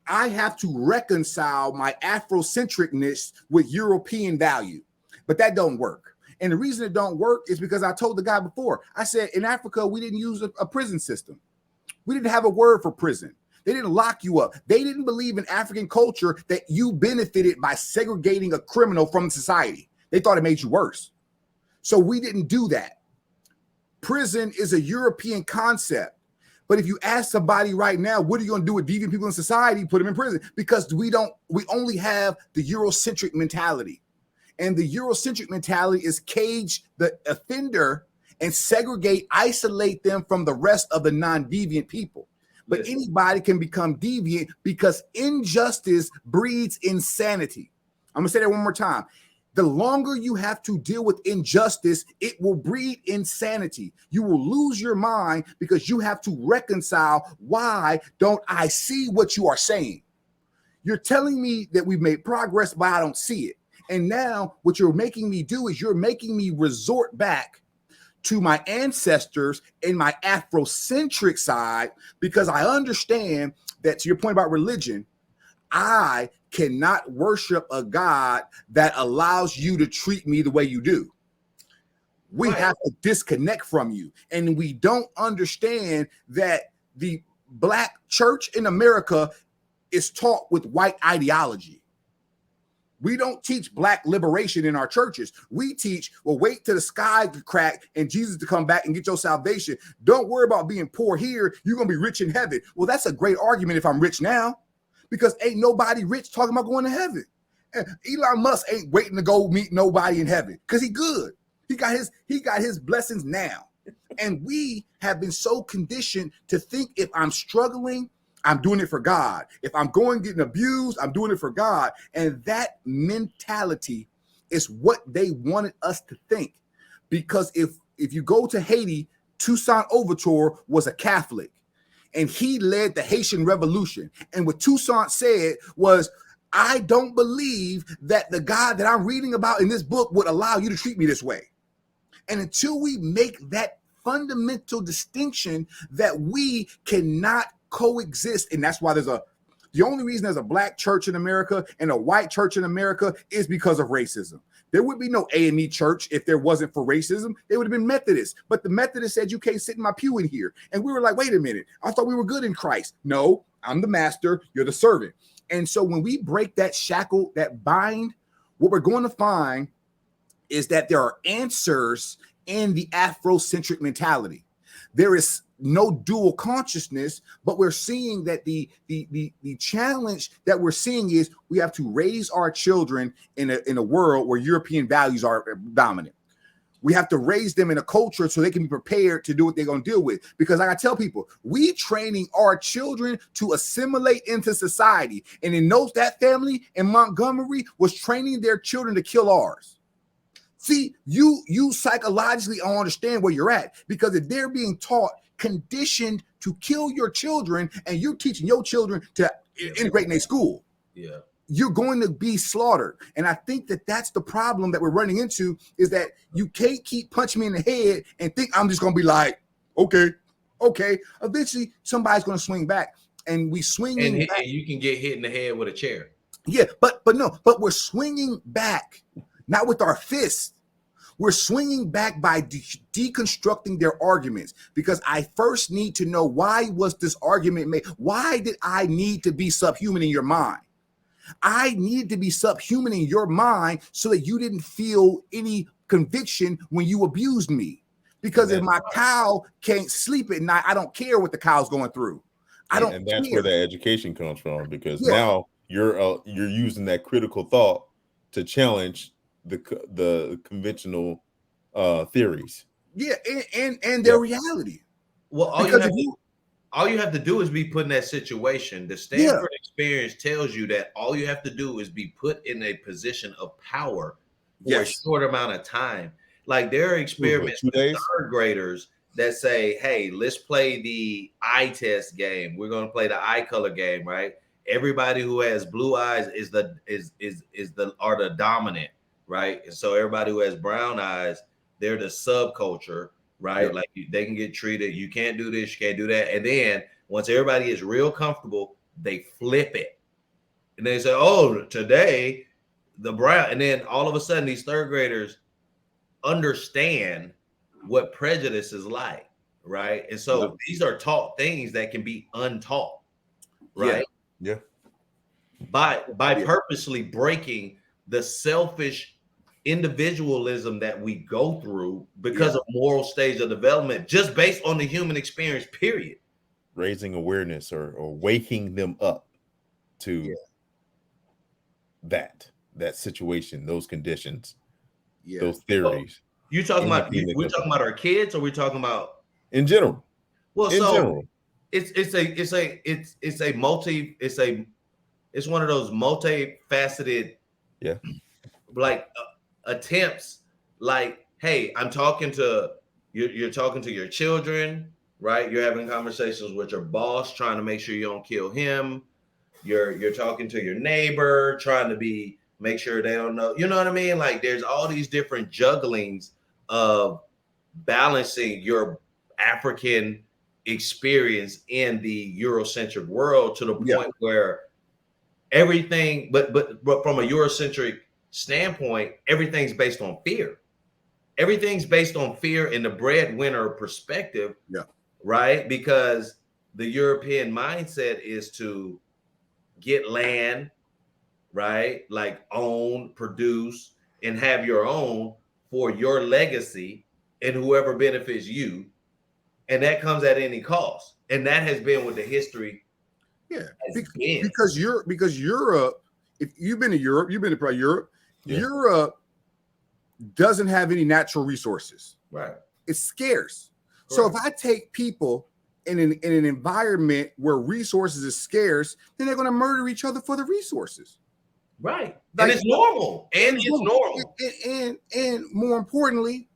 I have to reconcile my Afrocentricness with European value, but that don't work. And the reason it don't work is because I told the guy before, I said, in Africa, we didn't use a prison system. We didn't have a word for prison. They didn't lock you up. They didn't believe in African culture that you benefited by segregating a criminal from society. They thought it made you worse. So we didn't do that. Prison is a European concept. But if you ask somebody right now, what are you going to do with deviant people in society? Put them in prison, because we only have the Eurocentric mentality. And the Eurocentric mentality is cage the offender and segregate, isolate them from the rest of the non-deviant people. But yes, anybody can become deviant because injustice breeds insanity. I'm going to say that one more time. The longer you have to deal with injustice, it will breed insanity. You will lose your mind because you have to reconcile, why don't I see what you are saying? You're telling me that we've made progress, but I don't see it. And now what you're making me do is you're making me resort back to my ancestors and my Afrocentric side, because I understand that, to your point about religion, I cannot worship a God that allows you to treat me the way you do. We have to disconnect from you. And we don't understand that the black church in America is taught with white ideology. We don't teach black liberation in our churches. We teach, well, wait till the sky to crack and Jesus to come back and get your salvation. Don't worry about being poor here. You're going to be rich in heaven. Well, that's a great argument if I'm rich now, because ain't nobody rich talking about going to heaven. And Elon Musk ain't waiting to go meet nobody in heaven because he good. He got his blessings now. And we have been so conditioned to think if I'm struggling, I'm doing it for God. If I'm getting abused, I'm doing it for God. And that mentality is what they wanted us to think. Because if you go to Haiti, Toussaint Louverture was a Catholic, and he led the Haitian Revolution. And what Toussaint said was, I don't believe that the God that I'm reading about in this book would allow you to treat me this way. And until we make that fundamental distinction, that we cannot coexist. And that's why the only reason there's a black church in America and a white church in America is because of racism. There would be no AME church if there wasn't for racism. They would have been Methodists. But the Methodists said, you can't sit in my pew in here. And we were like, wait a minute. I thought we were good in Christ. No, I'm the master. You're the servant. And so when we break that shackle, that bind, what we're going to find is that there are answers in the Afrocentric mentality. There is no dual consciousness, but we're seeing that the challenge that we're seeing is we have to raise our children in a world where European values are dominant. We have to raise them in a culture so they can be prepared to do what they're going to deal with. Because like I tell people, we training our children to assimilate into society. And in that family in Montgomery was training their children to kill ours. See, you psychologically don't understand where you're at, because if they're being taught, conditioned to kill your children, and you're teaching your children to integrate in their school, you're going to be slaughtered. And I think that that's the problem that we're running into, is that you can't keep punching me in the head and think I'm just going to be like, okay. Eventually, somebody's going to swing back, and we swinging back. And you can get hit in the head with a chair. Yeah, but we're swinging back, not with our fists. We're swinging back by deconstructing their arguments, because I first need to know, why was this argument made? Why did I need to be subhuman in your mind? I needed to be subhuman in your mind so that you didn't feel any conviction when you abused me. Because if my cow can't sleep at night, I don't care what the cow's going through. I don't. And that's care. where that education comes from, because now you're using that critical thought to challenge the conventional theories. Yeah, and their reality. Well, all you have to do is be put in that situation. The Stanford experience tells you that all you have to do is be put in a position of power for a short amount of time. Like there are experiments with third graders that say, "Hey, let's play the eye test game. We're going to play the eye color game, right? Everybody who has blue eyes are the dominant, right? And so everybody who has brown eyes, they're the subculture, right? Yep. Like they can get treated. You can't do this, you can't do that. And then once everybody is real comfortable, they flip it, and they say, "Oh, today the brown." And then all of a sudden, these third graders understand what prejudice is like, right? And so these are taught things that can be untaught, right? Yeah. By purposely breaking the selfish individualism that we go through because of moral stage of development, just based on the human experience, period. Raising awareness or waking them up to that situation, those conditions, those theories. You talking about we're talking about our kids, or we're talking about in general? Well, it's one of those multifaceted like attempts. Like, hey, I'm talking to you're talking to your children, right? You're having conversations with your boss, trying to make sure you don't kill him. You're talking to your neighbor, trying to make sure they don't know. You know what I mean? Like there's all these different jugglings of balancing your African experience in the Eurocentric world to the point where everything, but from a Eurocentric standpoint, everything's based on fear. Everything's based on fear in the breadwinner perspective, right? Because the European mindset is to get land, right? Like own, produce, and have your own for your legacy and whoever benefits you. And that comes at any cost. And that has been with the history. Yeah. Because Europe, if you've been to Europe, you've been to probably Europe. Yeah. Europe doesn't have any natural resources. Right. It's scarce. Correct. So if I take people in an environment where resources is scarce, then they're going to murder each other for the resources. Right. Like, and it's normal. And more importantly,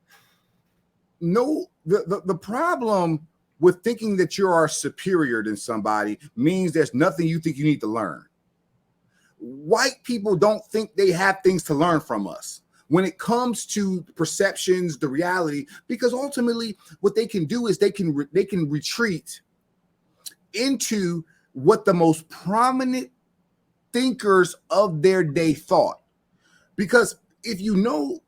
the problem with thinking that you are superior than somebody means there's nothing you think you need to learn. White people don't think they have things to learn from us when it comes to perceptions, the reality, because ultimately what they can do is they can retreat into what the most prominent thinkers of their day thought. Because if you know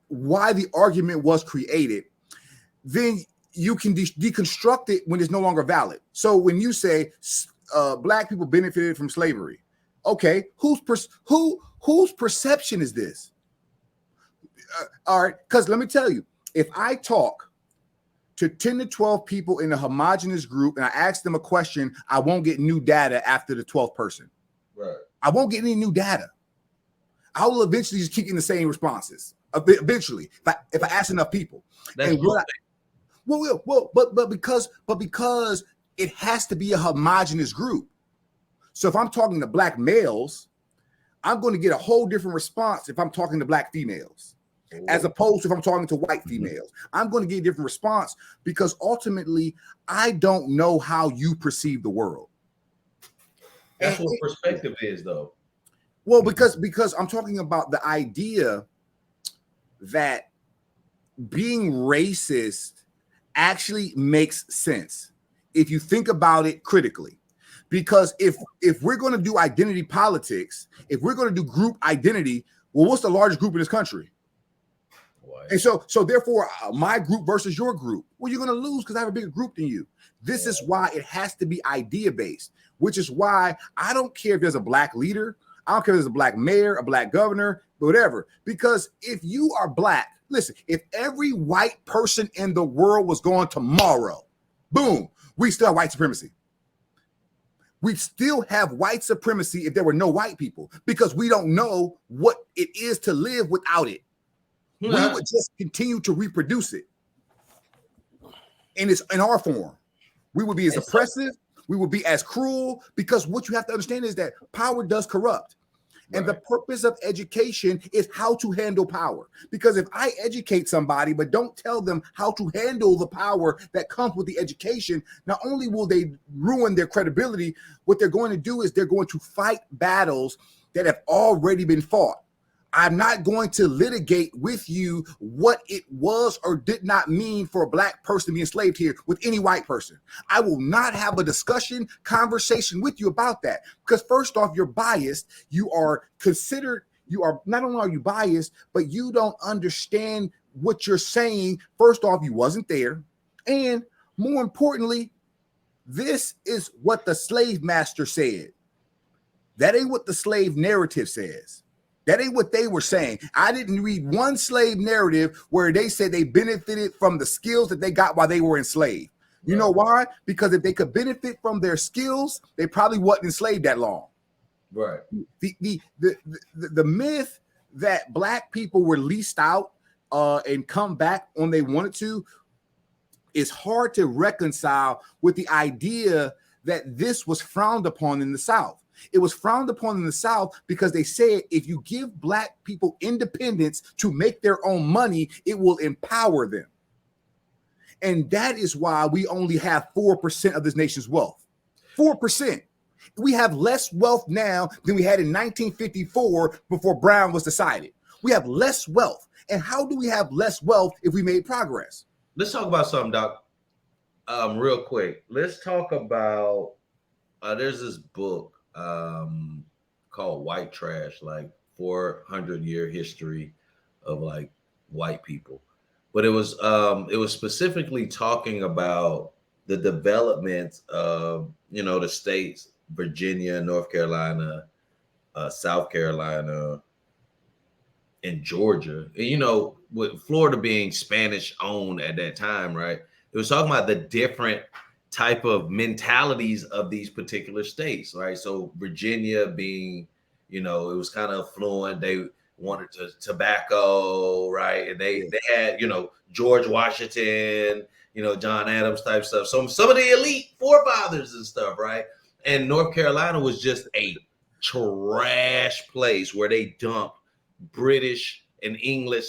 why the argument was created, then you can deconstruct it when it's no longer valid. So when you say black people benefited from slavery, okay, whose perception is this? All right, because let me tell you, if I talk to 10 to 12 people in a homogenous group and I ask them a question, I won't get new data after the 12th person. Right. I won't get any new data. I will eventually just keep getting the same responses. Eventually, if I ask enough people. That's but because it has to be a homogenous group. So if I'm talking to black males, I'm going to get a whole different response if I'm talking to black females, as opposed to if I'm talking to white females. I'm going to get a different response because ultimately I don't know how you perceive the world. That's what perspective is, though. Well, because I'm talking about the idea that being racist actually makes sense if you think about it critically. Because if we're going to do identity politics, if we're going to do group identity, well, what's the largest group in this country? Why? And so therefore, my group versus your group. Well, you're going to lose because I have a bigger group than you. This is why it has to be idea based, which is why I don't care if there's a black leader. I don't care if there's a black mayor, a black governor, whatever. Because if you are black, listen, if every white person in the world was gone tomorrow, boom, we still have white supremacy. We still have white supremacy if there were no white people, because we don't know what it is to live without it. We would just continue to reproduce it. And it's in our form. We would be as oppressive. We would be as cruel, because what you have to understand is that power does corrupt. And the purpose of education is how to handle power. Because if I educate somebody, but don't tell them how to handle the power that comes with the education, not only will they ruin their credibility, what they're going to do is they're going to fight battles that have already been fought. I'm not going to litigate with you what it was or did not mean for a black person to be enslaved here with any white person. I will not have a conversation with you about that, because first off, you're biased. You are not only are you biased, but you don't understand what you're saying. First off, you wasn't there. And more importantly, this is what the slave master said. That ain't what the slave narrative says. That ain't what they were saying. I didn't read one slave narrative where they said they benefited from the skills that they got while they were enslaved. You know why? Because if they could benefit from their skills, they probably wasn't enslaved that long. Right. The myth that black people were leased out and come back when they wanted to is hard to reconcile with the idea that this was frowned upon in the South. It was frowned upon in the South because they said if you give black people independence to make their own money, it will empower them. And that is why we only have 4% of this nation's wealth. 4%. We have less wealth now than we had in 1954 before Brown was decided. We have less wealth. And how do we have less wealth if we made progress? Let's talk about something, Doc. Real quick. Let's talk about there's this book called White Trash, like 400-year history of like white people. But it was specifically talking about the development of, the states, Virginia, North Carolina, South Carolina, and Georgia. And, with Florida being Spanish owned at that time, right? It was talking about the different type of mentalities of these particular states, right? So Virginia being, it was kind of affluent. They wanted tobacco, right? And they had, George Washington, John Adams type stuff. So some of the elite forefathers and stuff, right? And North Carolina was just a trash place where they dumped British and English,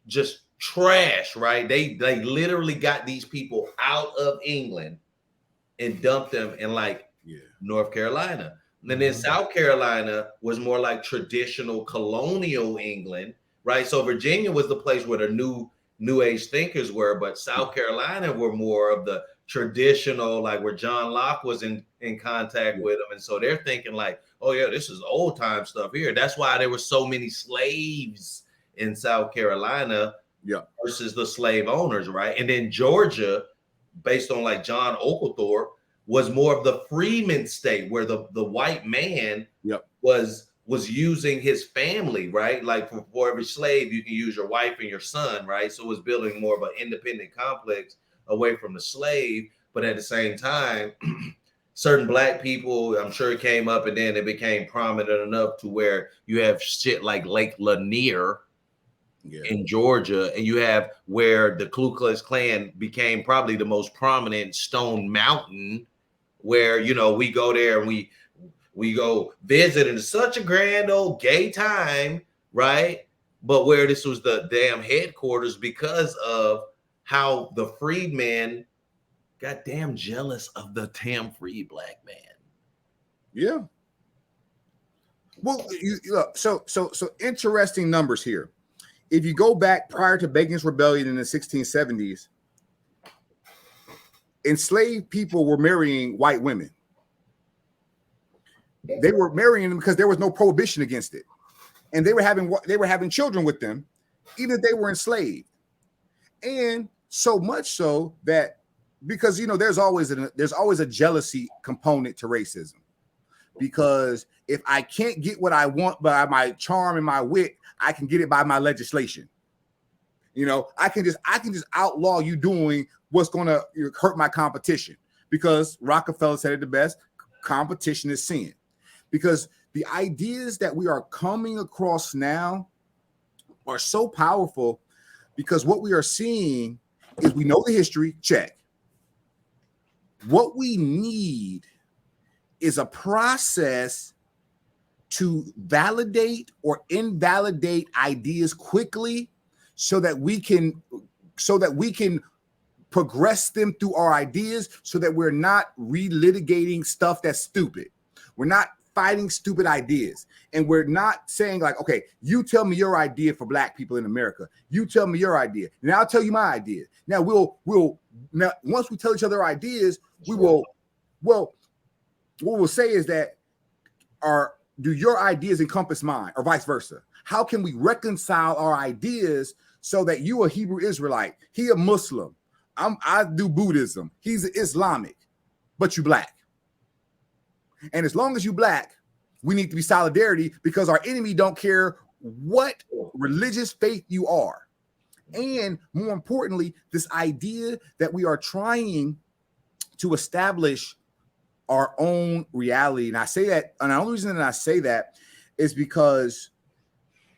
just trash, right? They literally got these people out of England and dumped them in North Carolina. And then South Carolina was more like traditional colonial England, right? So Virginia was the place where the new age thinkers were, but South Carolina were more of the traditional, like where John Locke was in contact with them. And so they're thinking like, oh yeah, this is old time stuff here. That's why there were so many slaves in South Carolina versus the slave owners, right? And then Georgia, based on like John Oglethorpe, was more of the freeman state where the white man was using his family, right? Like for every slave, you can use your wife and your son, right? So it was building more of an independent complex away from the slave. But at the same time, certain black people, I'm sure it came up, and then it became prominent enough to where you have shit like Lake Lanier in Georgia, and you have where the Ku Klux Klan became probably the most prominent, Stone Mountain, where we go there and we go visit, and it's such a grand old gay time, right? But where this was the damn headquarters because of how the freedmen got damn jealous of the damn free black man. Yeah. Well, so interesting numbers here. If you go back prior to Bacon's Rebellion in the 1670s, enslaved people were marrying white women. They were marrying them because there was no prohibition against it, and they were having children with them. even if they were enslaved. And so much so that because there's always a jealousy component to racism. Because if I can't get what I want by my charm and my wit, I can get it by my legislation. I can just outlaw you doing what's going to hurt my competition. Because Rockefeller said it the best: competition is sin. Because the ideas that we are coming across now are so powerful. Because what we are seeing is we know the history, check. What we need is a process to validate or invalidate ideas quickly so that we can progress them through our ideas so that we're not relitigating stuff that's stupid. We're not fighting stupid ideas. And we're not saying like, okay, you tell me your idea for Black people in America. You tell me your idea. Now I'll tell you my idea. Now now once we tell each other our ideas, what we'll say is that do your ideas encompass mine or vice versa? How can we reconcile our ideas so that you a Hebrew Israelite, he a Muslim, I do Buddhism, he's Islamic, but you Black. And as long as you Black, we need to be solidarity because our enemy don't care what religious faith you are. And more importantly, this idea that we are trying to establish our own reality. And I say that, and the only reason that I say that is because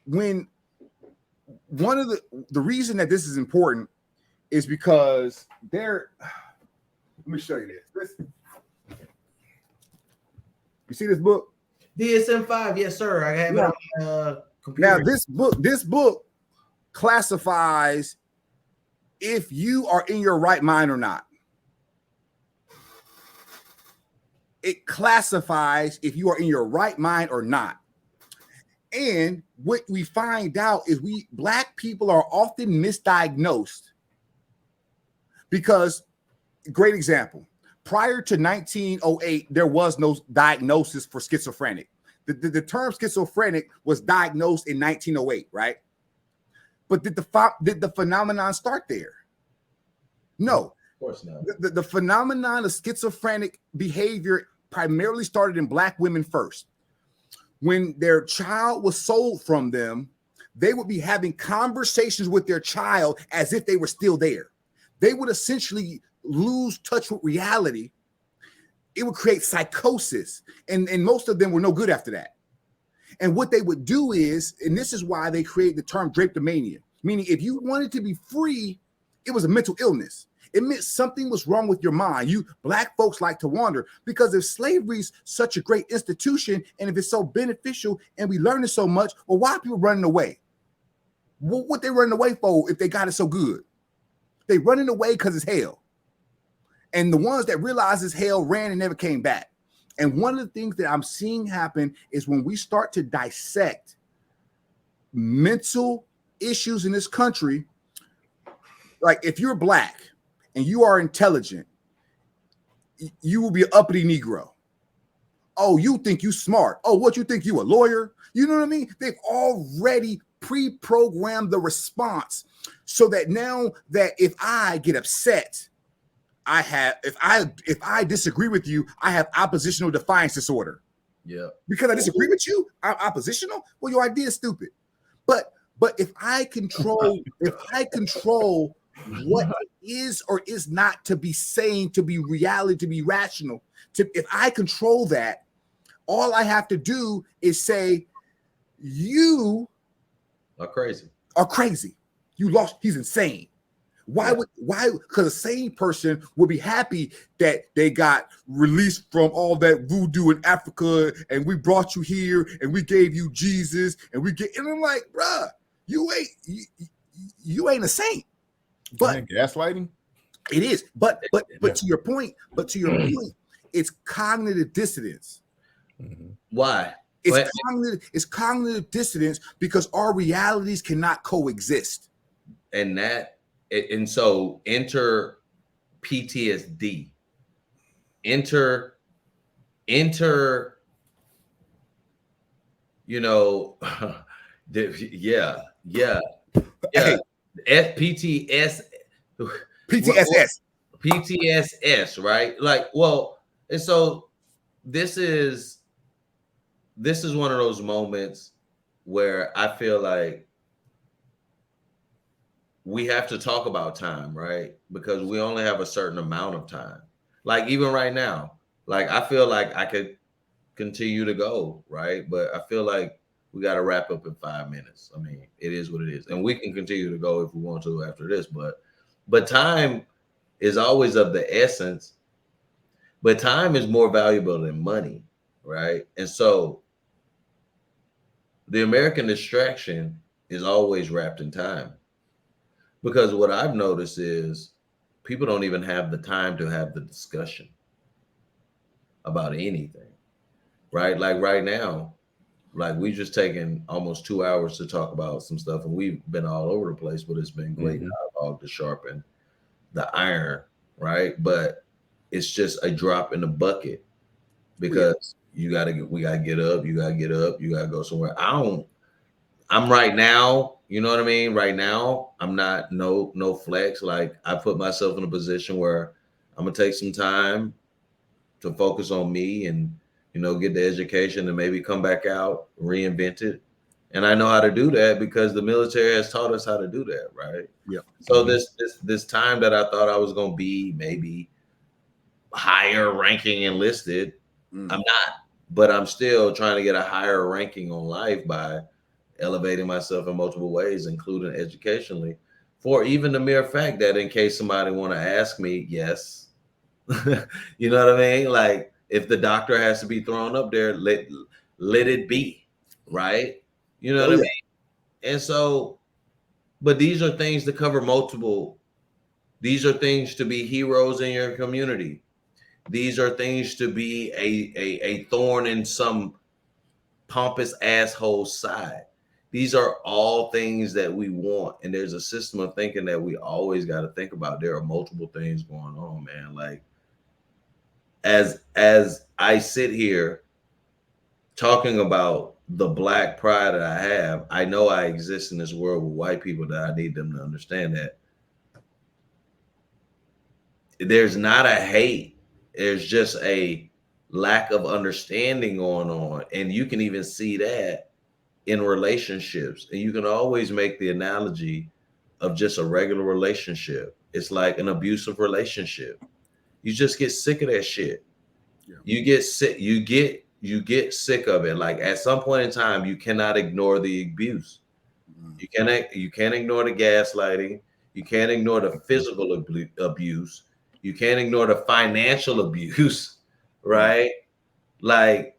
when one of the reason that this is important is because let me show you this. You see this book? DSM-5, yes, sir. I have it on computer. Now, this book classifies if you are in your right mind or not. It classifies if you are in your right mind or not. And what we find out is Black people are often misdiagnosed because, great example, prior to 1908, there was no diagnosis for schizophrenic. The term schizophrenic was diagnosed in 1908, right? But did the phenomenon start there? No. Of course not. The phenomenon of schizophrenic behavior primarily started in Black women first. When their child was sold from them, they would be having conversations with their child as if they were still there. They would essentially lose touch with reality. It would create psychosis, and most of them were no good after that. And what they would do is, and this is why they created the term drapetomania, meaning if you wanted to be free, it was a mental illness. It meant something was wrong with your mind. Black folks like to wander because if slavery's such a great institution and if it's so beneficial and we learn it so much, well, why are people running away? What they running away for if they got it so good? They running away because it's hell. And the ones that realize it's hell ran and never came back. And one of the things that I'm seeing happen is when we start to dissect mental issues in this country, like if you're Black and you are intelligent, you will be an uppity Negro. Oh, you think you smart. Oh, what you think you a lawyer? You know what I mean? They've already pre-programmed the response so that now that if I get upset, if I disagree with you, I have oppositional defiance disorder. Yeah. Because I disagree with you, I'm oppositional. Well, your idea is stupid. But if I control what is or is not to be sane, to be reality, to be rational, if I control that, all I have to do is say, you are crazy. You lost. He's insane. Why? Because a sane person would be happy that they got released from all that voodoo in Africa, and we brought you here, and we gave you Jesus, and I'm like, bruh, you ain't a saint. But gaslighting. It is. But to your point, it's cognitive dissonance. Mm-hmm. Why? It's cognitive dissonance because our realities cannot coexist. And so enter PTSD. Enter, Yeah, Hey, PTS, PTSS. PTSS, right? Like, well, and so this is one of those moments where I feel like we have to talk about time, right? Because we only have a certain amount of time. Like even right now, like I feel like I could continue to go, right? But I feel like we got to wrap up in 5 minutes. I mean, it is what it is, and we can continue to go if we want to after this. But time is always of the essence. But time is more valuable than money, right? And so the American distraction is always wrapped in time. Because what I've noticed is people don't even have the time to have the discussion about anything, right? Like right now, like we just taken almost 2 hours to talk about some stuff, and we've been all over the place, but it's been great dialogue to sharpen the iron, right? But it's just a drop in the bucket because we gotta get up, you gotta go somewhere. I'm right now, you know what I mean? Right now, I'm not no flex. Like I put myself in a position where I'm gonna take some time to focus on me and get the education and maybe come back out, reinvent it. And I know how to do that because the military has taught us how to do that, right? Yeah. So this time that I thought I was gonna be maybe higher ranking enlisted, I'm not, but I'm still trying to get a higher ranking on life by elevating myself in multiple ways, including educationally, for even the mere fact that in case somebody want to ask me, yes, you know what I mean? Like if the doctor has to be thrown up there, let it be, right? You know what I mean? And so, but these are things to cover multiple. These are things to be heroes in your community. These are things to be a thorn in some pompous asshole's side. These are all things that we want. And there's a system of thinking that we always got to think about. There are multiple things going on, man. Like as I sit here talking about the black pride that I have, I know I exist in this world with white people that I need them to understand that there's not a hate. There's just a lack of understanding going on. And you can even see that in relationships. And you can always make the analogy of just a regular relationship. It's like an abusive relationship. You just get sick of that shit. Yeah. You get sick. You get sick of it. Like at some point in time, you cannot ignore the abuse. You can't ignore the gaslighting. You can't ignore the physical abuse. You can't ignore the financial abuse, right? Like,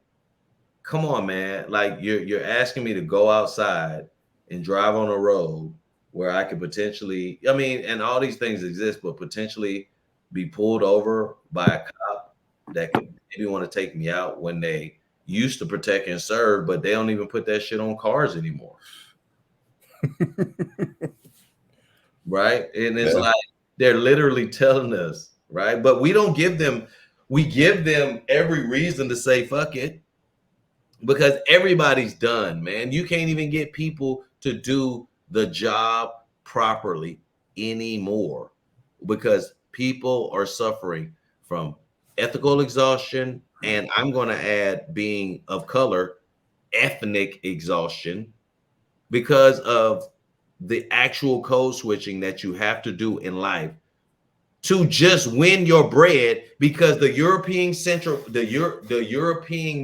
come on, man. Like you're asking me to go outside and drive on a road where I could potentially, I mean, and all these things exist, but potentially be pulled over by a cop that could maybe want to take me out when they used to protect and serve, but they don't even put that shit on cars anymore. Right? And it's like they're literally telling us, right? But we don't give them, we give them every reason to say fuck it because everybody's done, man. You can't even get people to do the job properly anymore because people are suffering from ethical exhaustion, and I'm going to add, being of color, ethnic exhaustion because of the actual code switching that you have to do in life to just win your bread, because the European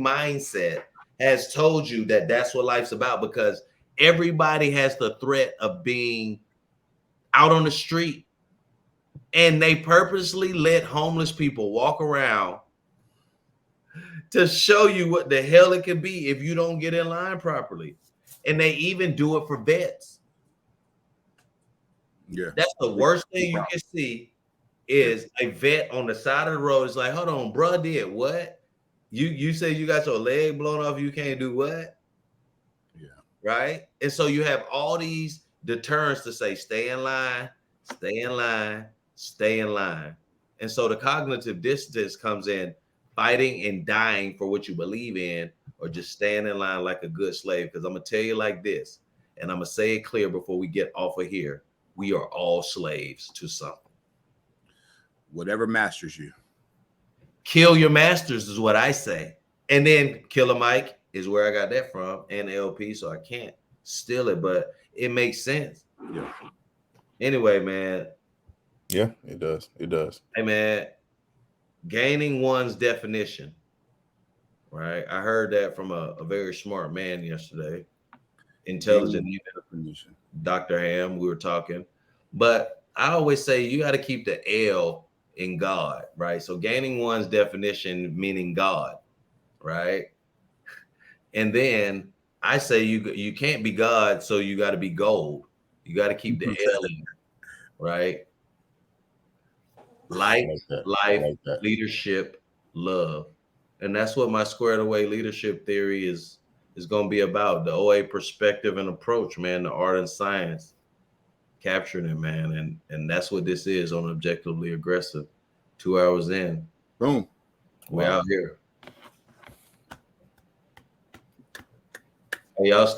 mindset has told you that that's what life's about, because everybody has the threat of being out on the street, and they purposely let homeless people walk around to show you what the hell it could be if you don't get in line properly. And they even do it for vets. Yeah, that's the worst thing you can see is a vet on the side of the road. It's like, hold on, bro, did what? You say you got your leg blown off, you can't do what? Yeah. Right? And so you have all these deterrents to say, stay in line, stay in line, stay in line. And so the cognitive dissonance comes in, fighting and dying for what you believe in, or just staying in line like a good slave. Because I'm going to tell you like this, and I'm gonna say it clear before we get off of here. We are all slaves to something. Whatever masters you. Kill your masters is what I say. And then Killer Mike is where I got that from, and LP, so I can't steal it, but it makes sense. Yeah. Anyway, man. Yeah, it does. It does. Hey, man, gaining one's definition, right? I heard that from a very smart man yesterday. Intelligent, definition. Dr. Ham, we were talking. But I always say you got to keep the L in God, right? So gaining one's definition, meaning God, right? And then I say you can't be God, so you got to be gold. You got to keep the L in, right? Life, leadership, love. And that's what my squared away leadership theory is going to be about. The OA perspective and approach, man, the art and science, capturing it, man. And that's what this is on Objectively Aggressive. 2 hours in. Boom. We're out here. Hey, y'all